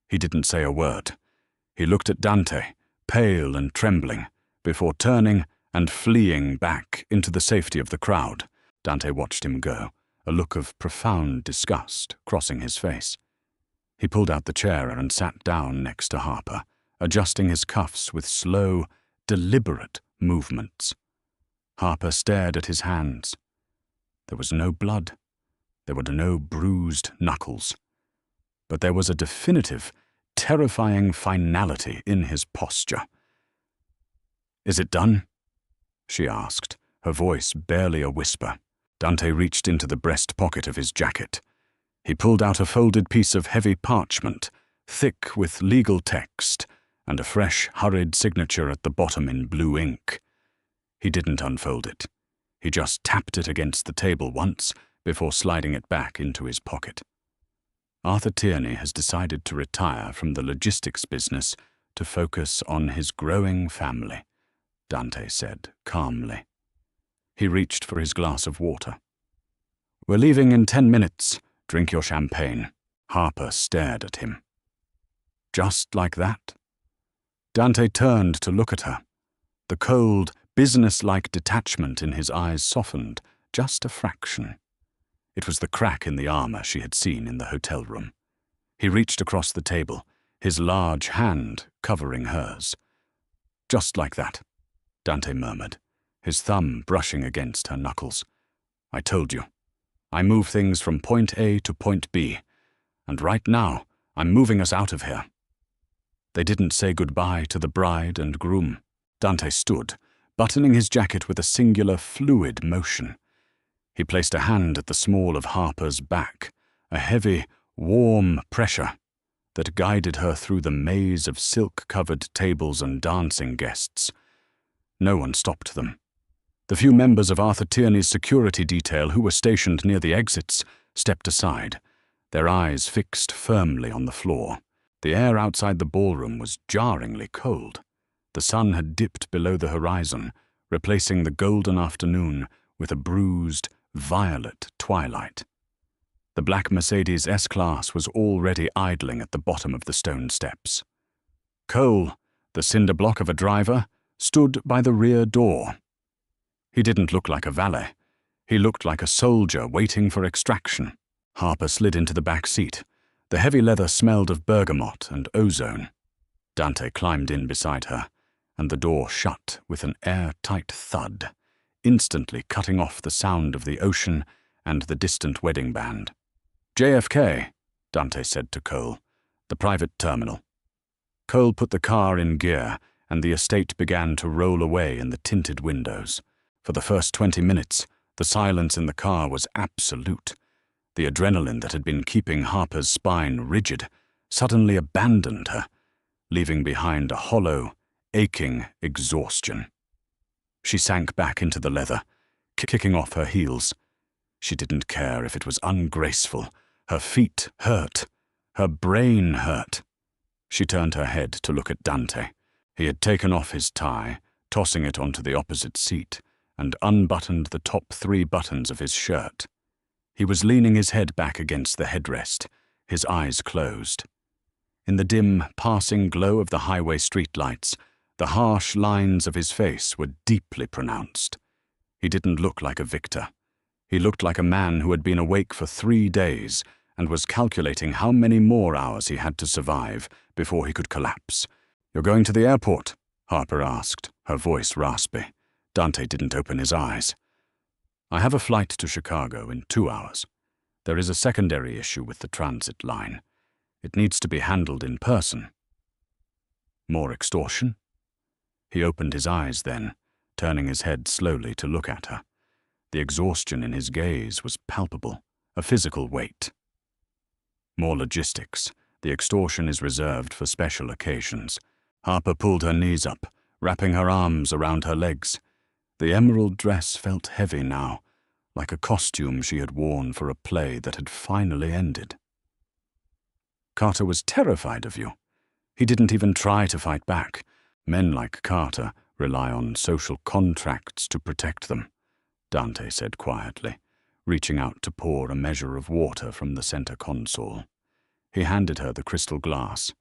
He didn't say a word. He looked at Dante, pale and trembling, before turning and fleeing back into the safety of the crowd. Dante watched him go, a look of profound disgust crossing his face. He pulled out the chair and sat down next to Harper, adjusting his cuffs with slow, deliberate movements. Harper stared at his hands. There was no blood. There were no bruised knuckles. But there was a definitive, terrifying finality in his posture. "Is it done?" she asked, her voice barely a whisper. Dante reached into the breast pocket of his jacket. He pulled out a folded piece of heavy parchment, thick with legal text, and a fresh, hurried signature at the bottom in blue ink. He didn't unfold it. He just tapped it against the table once before sliding it back into his pocket. "Arthur Tierney has decided to retire from the logistics business to focus on his growing family," Dante said calmly. He reached for his glass of water. "We're leaving in 10 minutes. Drink your champagne." Harper stared at him. "Just like that?" Dante turned to look at her. The cold, business-like detachment in his eyes softened just a fraction. It was the crack in the armor she had seen in the hotel room. He reached across the table, his large hand covering hers. "Just like that," Dante murmured, his thumb brushing against her knuckles. "I told you. I move things from point A to point B, and right now I'm moving us out of here." They didn't say goodbye to the bride and groom. Dante stood, buttoning his jacket with a singular, fluid motion. He placed a hand at the small of Harper's back, a heavy, warm pressure that guided her through the maze of silk-covered tables and dancing guests. No one stopped them. The few members of Arthur Tierney's security detail who were stationed near the exits stepped aside, their eyes fixed firmly on the floor. The air outside the ballroom was jarringly cold. The sun had dipped below the horizon, replacing the golden afternoon with a bruised, violet twilight. The black Mercedes S-Class was already idling at the bottom of the stone steps. Cole, the cinder block of a driver, stood by the rear door. He didn't look like a valet. He looked like a soldier waiting for extraction. Harper slid into the back seat. The heavy leather smelled of bergamot and ozone. Dante climbed in beside her, and the door shut with an airtight thud, instantly cutting off the sound of the ocean and the distant wedding band. "JFK," Dante said to Cole, "the private terminal." Cole put the car in gear, and the estate began to roll away in the tinted windows. For the first 20 minutes, the silence in the car was absolute. The adrenaline that had been keeping Harper's spine rigid suddenly abandoned her, leaving behind a hollow, aching exhaustion. She sank back into the leather, kicking off her heels. She didn't care if it was ungraceful. Her feet hurt. Her brain hurt. She turned her head to look at Dante. He had taken off his tie, tossing it onto the opposite seat, and unbuttoned the top 3 buttons of his shirt. He was leaning his head back against the headrest, his eyes closed. In the dim, passing glow of the highway streetlights, the harsh lines of his face were deeply pronounced. He didn't look like a victor. He looked like a man who had been awake for 3 days and was calculating how many more hours he had to survive before he could collapse. "You're going to the airport?" Harper asked, her voice raspy. Dante didn't open his eyes. "I have a flight to Chicago in 2 hours. There is a secondary issue with the transit line. It needs to be handled in person." "More extortion?" He opened his eyes then, turning his head slowly to look at her. The exhaustion in his gaze was palpable, a physical weight. "More logistics. The extortion is reserved for special occasions." Harper pulled her knees up, wrapping her arms around her legs. The emerald dress felt heavy now, like a costume she had worn for a play that had finally ended. "Carter was terrified of you. He didn't even try to fight back. Men like Carter rely on social contracts to protect them," Dante said quietly, reaching out to pour a measure of water from the center console. He handed her the crystal glass.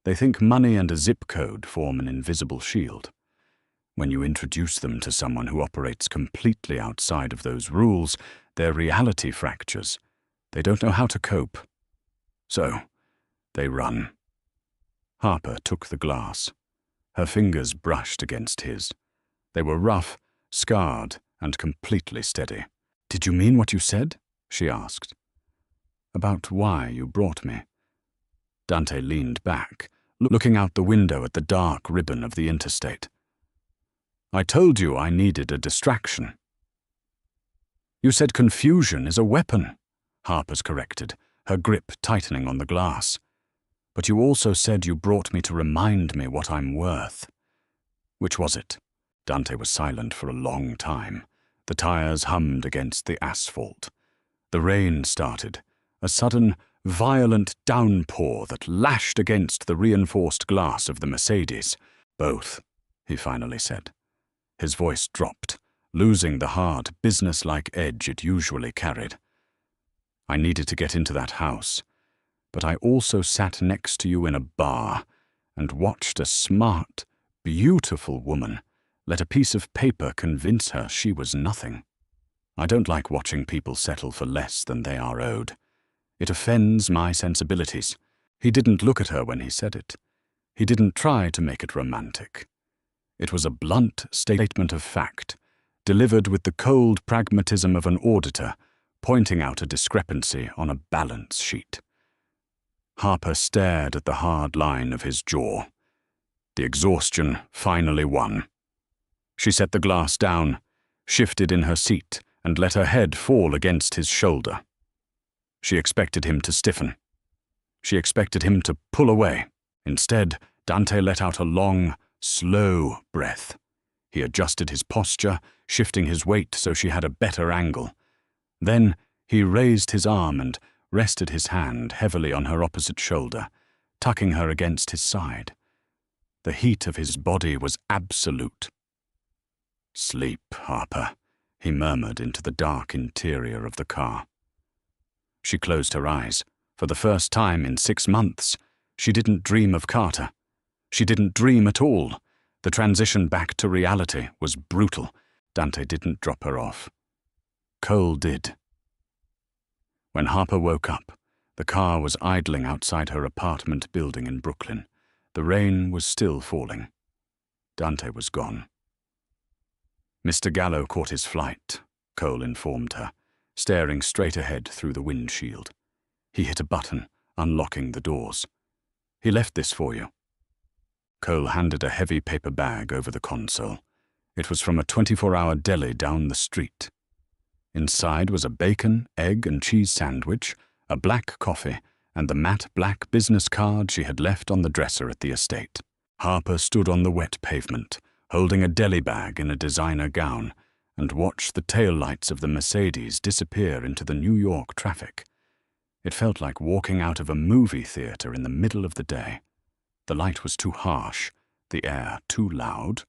They think money and a zip code form an invisible shield. When you introduce them to someone who operates completely outside of those rules, their reality fractures. They don't know how to cope. So, they run. Harper took the glass. Her fingers brushed against his. They were rough, scarred, and completely steady. "Did you mean what you said?" she asked. "About why you brought me." Dante leaned back, looking out the window at the dark ribbon of the interstate. "I told you I needed a distraction." "You said confusion is a weapon," Harper's corrected, her grip tightening on the glass. "But you also said you brought me to remind me what I'm worth." "Which was it?" Dante was silent for a long time. The tires hummed against the asphalt. The rain started, a sudden, violent downpour that lashed against the reinforced glass of the Mercedes. "Both," he finally said. His voice dropped, losing the hard, business-like edge it usually carried. "I needed to get into that house, but I also sat next to you in a bar and watched a smart, beautiful woman let a piece of paper convince her she was nothing. I don't like watching people settle for less than they are owed. It offends my sensibilities." He didn't look at her when he said it. He didn't try to make it romantic. It was a blunt statement of fact, delivered with the cold pragmatism of an auditor, pointing out a discrepancy on a balance sheet. Harper stared at the hard line of his jaw. The exhaustion finally won. She set the glass down, shifted in her seat, and let her head fall against his shoulder. She expected him to stiffen. She expected him to pull away. Instead, Dante let out a long, slow breath. He adjusted his posture, shifting his weight so she had a better angle. Then he raised his arm and rested his hand heavily on her opposite shoulder, tucking her against his side. The heat of his body was absolute. "Sleep, Harper," he murmured into the dark interior of the car. She closed her eyes. For the first time in 6 months, she didn't dream of Carter. She didn't dream at all. The transition back to reality was brutal. Dante didn't drop her off. Cole did. When Harper woke up, the car was idling outside her apartment building in Brooklyn. The rain was still falling. Dante was gone. "Mr. Gallo caught his flight," Cole informed her, staring straight ahead through the windshield. "He hit a button, unlocking the doors. He left this for you." Cole handed a heavy paper bag over the console. It was from a 24-hour deli down the street. Inside was a bacon, egg, and cheese sandwich, a black coffee, and the matte black business card she had left on the dresser at the estate. Harper stood on the wet pavement, holding a deli bag in a designer gown, and watched the taillights of the Mercedes disappear into the New York traffic. It felt like walking out of a movie theater in the middle of the day. The light was too harsh, the air too loud,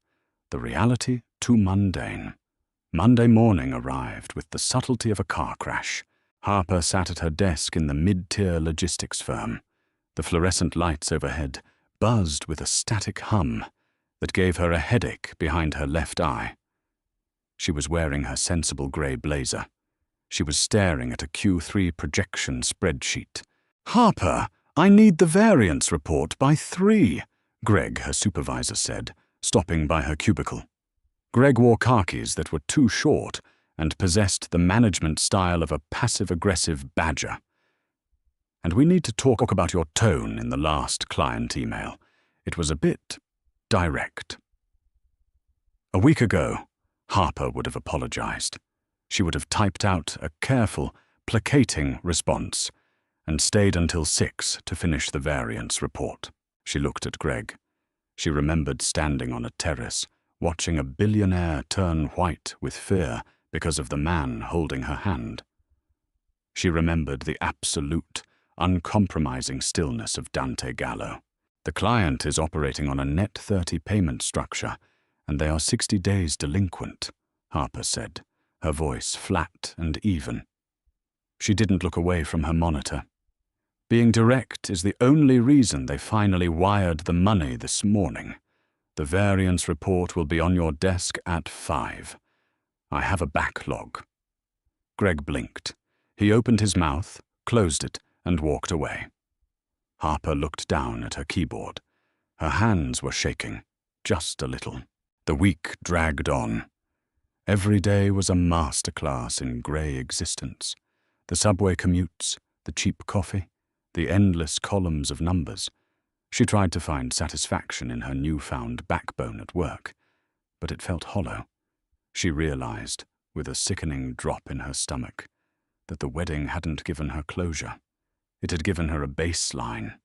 the reality too mundane. Monday morning arrived with the subtlety of a car crash. Harper sat at her desk in the mid-tier logistics firm. The fluorescent lights overhead buzzed with a static hum that gave her a headache behind her left eye. She was wearing her sensible grey blazer. She was staring at a Q3 projection spreadsheet. "Harper, I need the variance report by 3, Greg, her supervisor said, stopping by her cubicle. Greg wore khakis that were too short and possessed the management style of a passive-aggressive badger. "And we need to talk about your tone in the last client email. It was a bit direct." A week ago, Harper would have apologized. She would have typed out a careful, placating response and stayed until 6 to finish the variance report. She looked at Greg. She remembered standing on a terrace, watching a billionaire turn white with fear because of the man holding her hand. She remembered the absolute, uncompromising stillness of Dante Gallo. "The client is operating on a net 30 payment structure, and they are 60 days delinquent," Harper said, her voice flat and even. She didn't look away from her monitor. Being direct is the only reason they finally wired the money this morning. The variance report will be on your desk at 5. I have a backlog." Greg blinked. He opened his mouth, closed it, and walked away. Harper looked down at her keyboard. Her hands were shaking, just a little. The week dragged on. Every day was a masterclass in grey existence. The subway commutes, the cheap coffee, the endless columns of numbers. She tried to find satisfaction in her newfound backbone at work, but it felt hollow. She realized, with a sickening drop in her stomach, that the wedding hadn't given her closure. It had given her a baseline.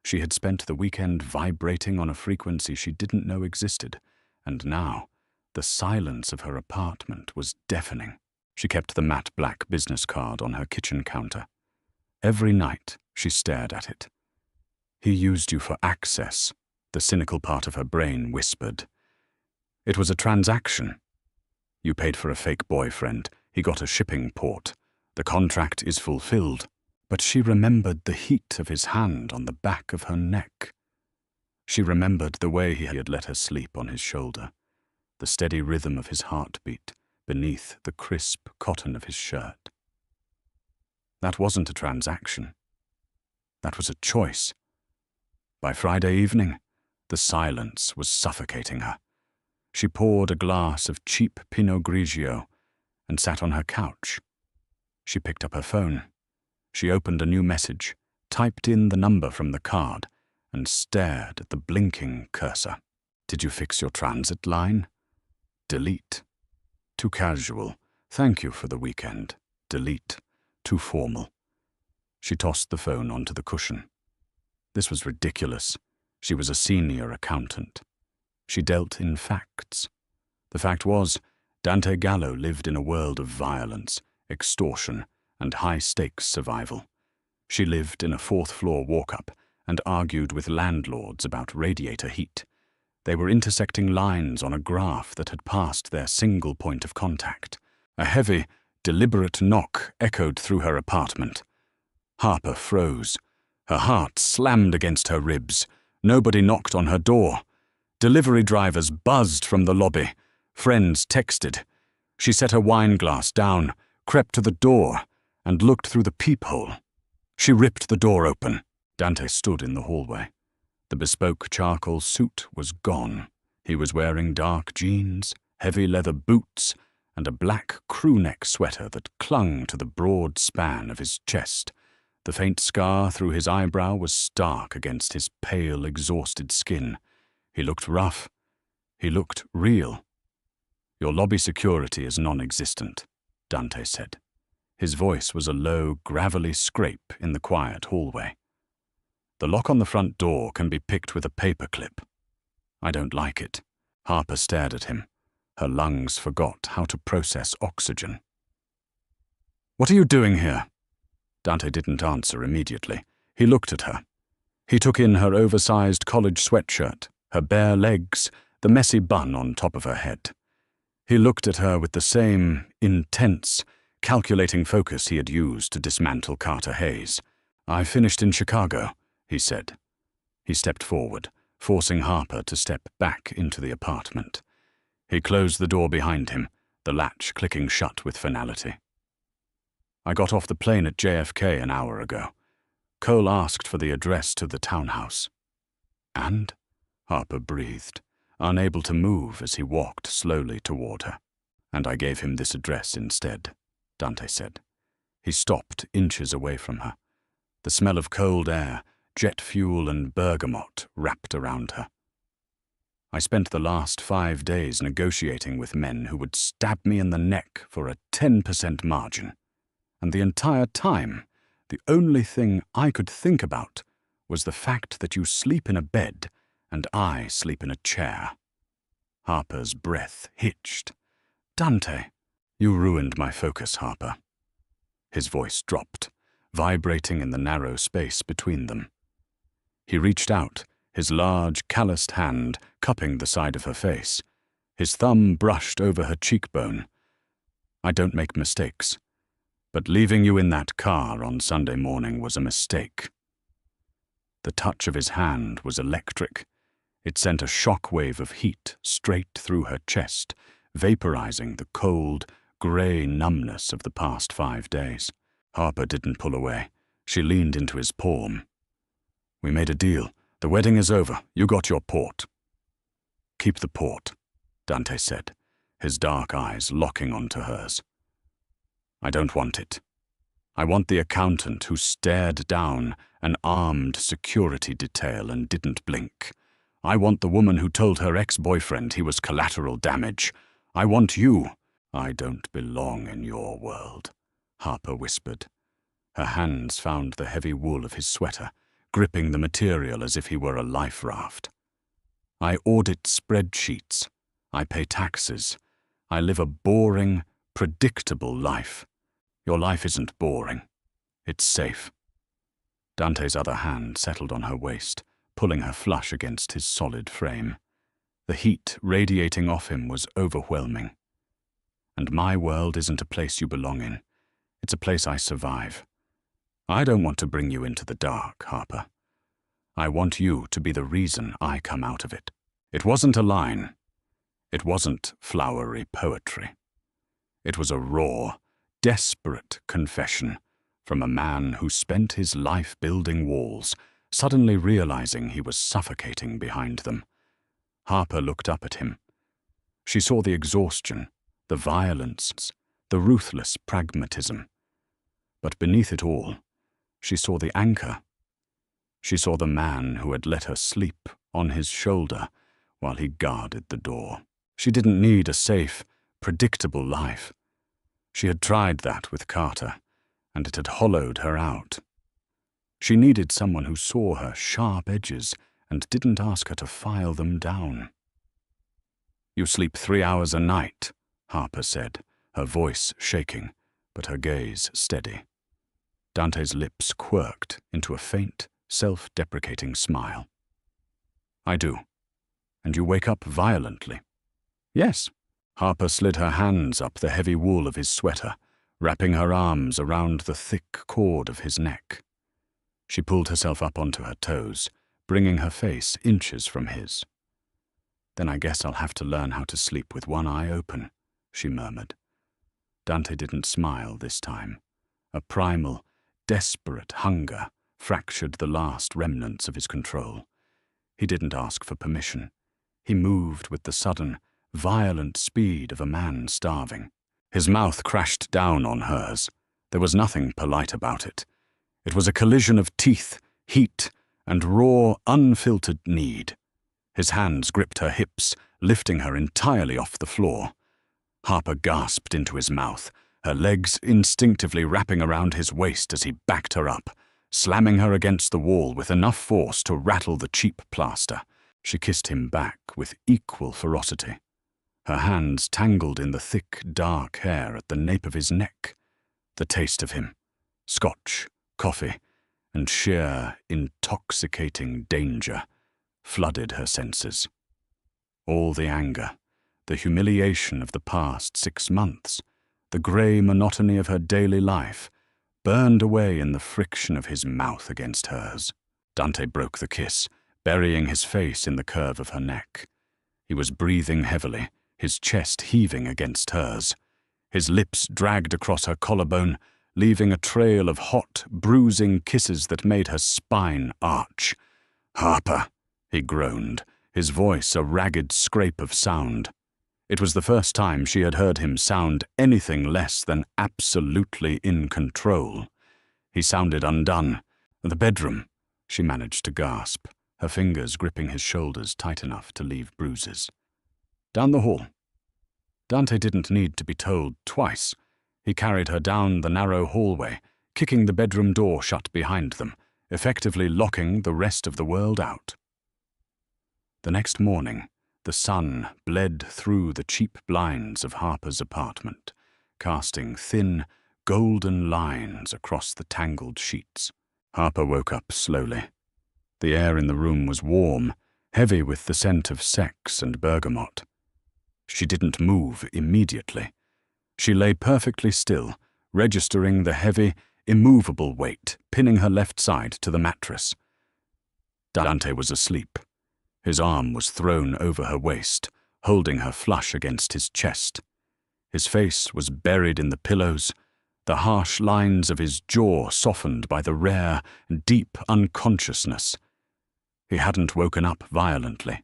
She had spent the weekend vibrating on a frequency she didn't know existed, and now the silence of her apartment was deafening. She kept the matte black business card on her kitchen counter. Every night she stared at it. "He used you for access," the cynical part of her brain whispered. "It was a transaction. You paid for a fake boyfriend. He got a shipping port. The contract is fulfilled." But she remembered the heat of his hand on the back of her neck. She remembered the way he had let her sleep on his shoulder, the steady rhythm of his heartbeat beneath the crisp cotton of his shirt. That wasn't a transaction. That was a choice. By Friday evening, the silence was suffocating her. She poured a glass of cheap Pinot Grigio and sat on her couch. She picked up her phone. She opened a new message, typed in the number from the card, and stared at the blinking cursor. "Did you fix your transit line?" Delete. "Too casual. Thank you for the weekend." Delete. "Too formal." She tossed the phone onto the cushion. This was ridiculous. She was a senior accountant. She dealt in facts. The fact was, Dante Gallo lived in a world of violence, extortion, and high-stakes survival. She lived in a fourth-floor walk-up and argued with landlords about radiator heat. They were intersecting lines on a graph that had passed their single point of contact. A heavy, deliberate knock echoed through her apartment. Harper froze. Her heart slammed against her ribs. Nobody knocked on her door. Delivery drivers buzzed from the lobby. Friends texted. She set her wine glass down, crept to the door, and looked through the peephole. She ripped the door open. Dante stood in the hallway. The bespoke charcoal suit was gone. He was wearing dark jeans, heavy leather boots, and a black crewneck sweater that clung to the broad span of his chest. The faint scar through his eyebrow was stark against his pale, exhausted skin. He looked rough. He looked real. "Your lobby security is non-existent," Dante said. His voice was a low, gravelly scrape in the quiet hallway. "The lock on the front door can be picked with a paperclip." "I don't like it." Harper stared at him. Her lungs forgot how to process oxygen. "What are you doing here?" Dante didn't answer immediately. He looked at her. He took in her oversized college sweatshirt, her bare legs, the messy bun on top of her head. He looked at her with the same intense, calculating focus he had used to dismantle Carter Hayes. "I finished in Chicago," he said. He stepped forward, forcing Harper to step back into the apartment. He closed the door behind him, the latch clicking shut with finality. "I got off the plane at JFK an hour ago. Cole asked for the address to the townhouse." "And?" Harper breathed, unable to move as he walked slowly toward her. "And I gave him this address instead," Dante said. He stopped inches away from her. The smell of cold air, jet fuel, and bergamot wrapped around her. "I spent the last 5 days negotiating with men who would stab me in the neck for a 10% margin. And the entire time, the only thing I could think about was the fact that you sleep in a bed and I sleep in a chair." Harper's breath hitched. "Dante, you ruined my focus, Harper." His voice dropped, vibrating in the narrow space between them. He reached out, his large, calloused hand cupping the side of her face. His thumb brushed over her cheekbone. "I don't make mistakes. But leaving you in that car on Sunday morning was a mistake. The touch of his hand was electric. It sent a shock wave of heat straight through her chest, vaporizing the cold, grey numbness of the past 5 days. Harper didn't pull away. She leaned into his palm. "We made a deal. The wedding is over. You got your port." "Keep the port," Dante said, his dark eyes locking onto hers. "I don't want it. I want the accountant who stared down an armed security detail and didn't blink. I want the woman who told her ex-boyfriend he was collateral damage. I want you." "I don't belong in your world," Harper whispered. Her hands found the heavy wool of his sweater, gripping the material as if he were a life raft. "I audit spreadsheets. I pay taxes. I live a boring, predictable life. Your life isn't boring. It's safe." Dante's other hand settled on her waist, pulling her flush against his solid frame. The heat radiating off him was overwhelming. "And my world isn't a place you belong in. It's a place I survive. I don't want to bring you into the dark, Harper. I want you to be the reason I come out of it." It wasn't a line. It wasn't flowery poetry. It was a raw, desperate confession from a man who spent his life building walls, suddenly realizing he was suffocating behind them. Harper looked up at him. She saw the exhaustion, the violence, the ruthless pragmatism. But beneath it all, she saw the anchor. She saw the man who had let her sleep on his shoulder while he guarded the door. She didn't need a safe, predictable life. She had tried that with Carter, and it had hollowed her out. She needed someone who saw her sharp edges and didn't ask her to file them down. "You sleep 3 hours a night," Harper said, her voice shaking, but her gaze steady. Dante's lips quirked into a faint, self-deprecating smile. "I do. And you wake up violently." "Yes." Harper slid her hands up the heavy wool of his sweater, wrapping her arms around the thick cord of his neck. She pulled herself up onto her toes, bringing her face inches from his. "Then I guess I'll have to learn how to sleep with one eye open," she murmured. Dante didn't smile this time. A primal, desperate hunger fractured the last remnants of his control. He didn't ask for permission. He moved with the sudden, violent speed of a man starving. His mouth crashed down on hers. There was nothing polite about it. It was a collision of teeth, heat, and raw, unfiltered need. His hands gripped her hips, lifting her entirely off the floor. Harper gasped into his mouth, her legs instinctively wrapping around his waist as he backed her up, slamming her against the wall with enough force to rattle the cheap plaster. She kissed him back with equal ferocity. Her hands tangled in the thick, dark hair at the nape of his neck. The taste of him, scotch, coffee, and sheer, intoxicating danger flooded her senses. All the anger, the humiliation of the past 6 months, the grey monotony of her daily life, burned away in the friction of his mouth against hers. Dante broke the kiss, burying his face in the curve of her neck. He was breathing heavily, his chest heaving against hers. His lips dragged across her collarbone, leaving a trail of hot, bruising kisses that made her spine arch. "Harper," he groaned, his voice a ragged scrape of sound. It was the first time she had heard him sound anything less than absolutely in control. He sounded undone. "The bedroom," she managed to gasp, her fingers gripping his shoulders tight enough to leave bruises. "Down the hall." Dante didn't need to be told twice. He carried her down the narrow hallway, kicking the bedroom door shut behind them, effectively locking the rest of the world out. The next morning, the sun bled through the cheap blinds of Harper's apartment, casting thin, golden lines across the tangled sheets. Harper woke up slowly. The air in the room was warm, heavy with the scent of sex and bergamot. She didn't move immediately. She lay perfectly still, registering the heavy, immovable weight pinning her left side to the mattress. Dante was asleep. His arm was thrown over her waist, holding her flush against his chest. His face was buried in the pillows, the harsh lines of his jaw softened by the rare, deep unconsciousness. He hadn't woken up violently.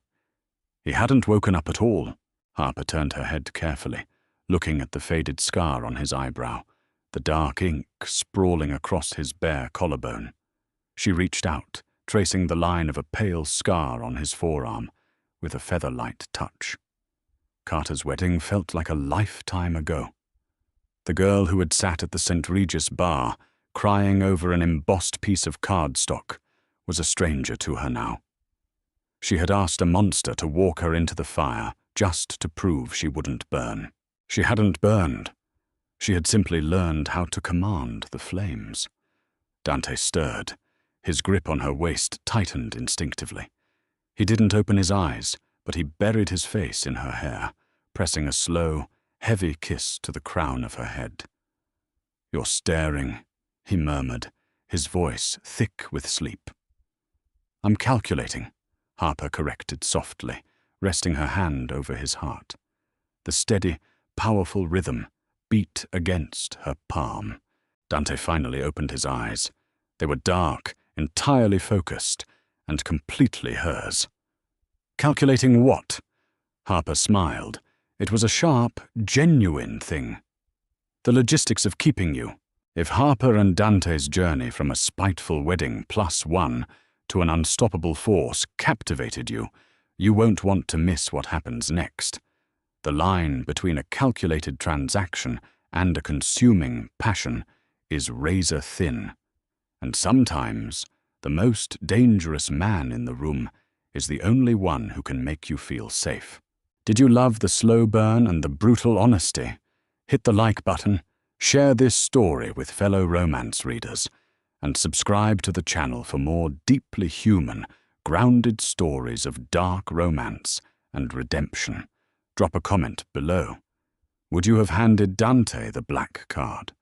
He hadn't woken up at all. Harper turned her head carefully, looking at the faded scar on his eyebrow, the dark ink sprawling across his bare collarbone. She reached out, tracing the line of a pale scar on his forearm, with a feather-light touch. Carter's wedding felt like a lifetime ago. The girl who had sat at the St. Regis bar, crying over an embossed piece of cardstock, was a stranger to her now. She had asked a monster to walk her into the fire just to prove she wouldn't burn. She hadn't burned. She had simply learned how to command the flames. Dante stirred. His grip on her waist tightened instinctively. He didn't open his eyes, but he buried his face in her hair, pressing a slow, heavy kiss to the crown of her head. "You're staring," he murmured, his voice thick with sleep. "I'm calculating," Harper corrected softly, resting her hand over his heart. The steady, powerful rhythm beat against her palm. Dante finally opened his eyes. They were dark, entirely focused, and completely hers. "Calculating what?" Harper smiled. It was a sharp, genuine thing. "The logistics of keeping you. If Harper and Dante's journey from a spiteful wedding +1 to an unstoppable force captivated you, you won't want to miss what happens next. The line between a calculated transaction and a consuming passion is razor thin. And sometimes, the most dangerous man in the room is the only one who can make you feel safe." Did you love the slow burn and the brutal honesty? Hit the like button, share this story with fellow romance readers, and subscribe to the channel for more deeply human, grounded stories of dark romance and redemption. Drop a comment below. Would you have handed Dante the black card?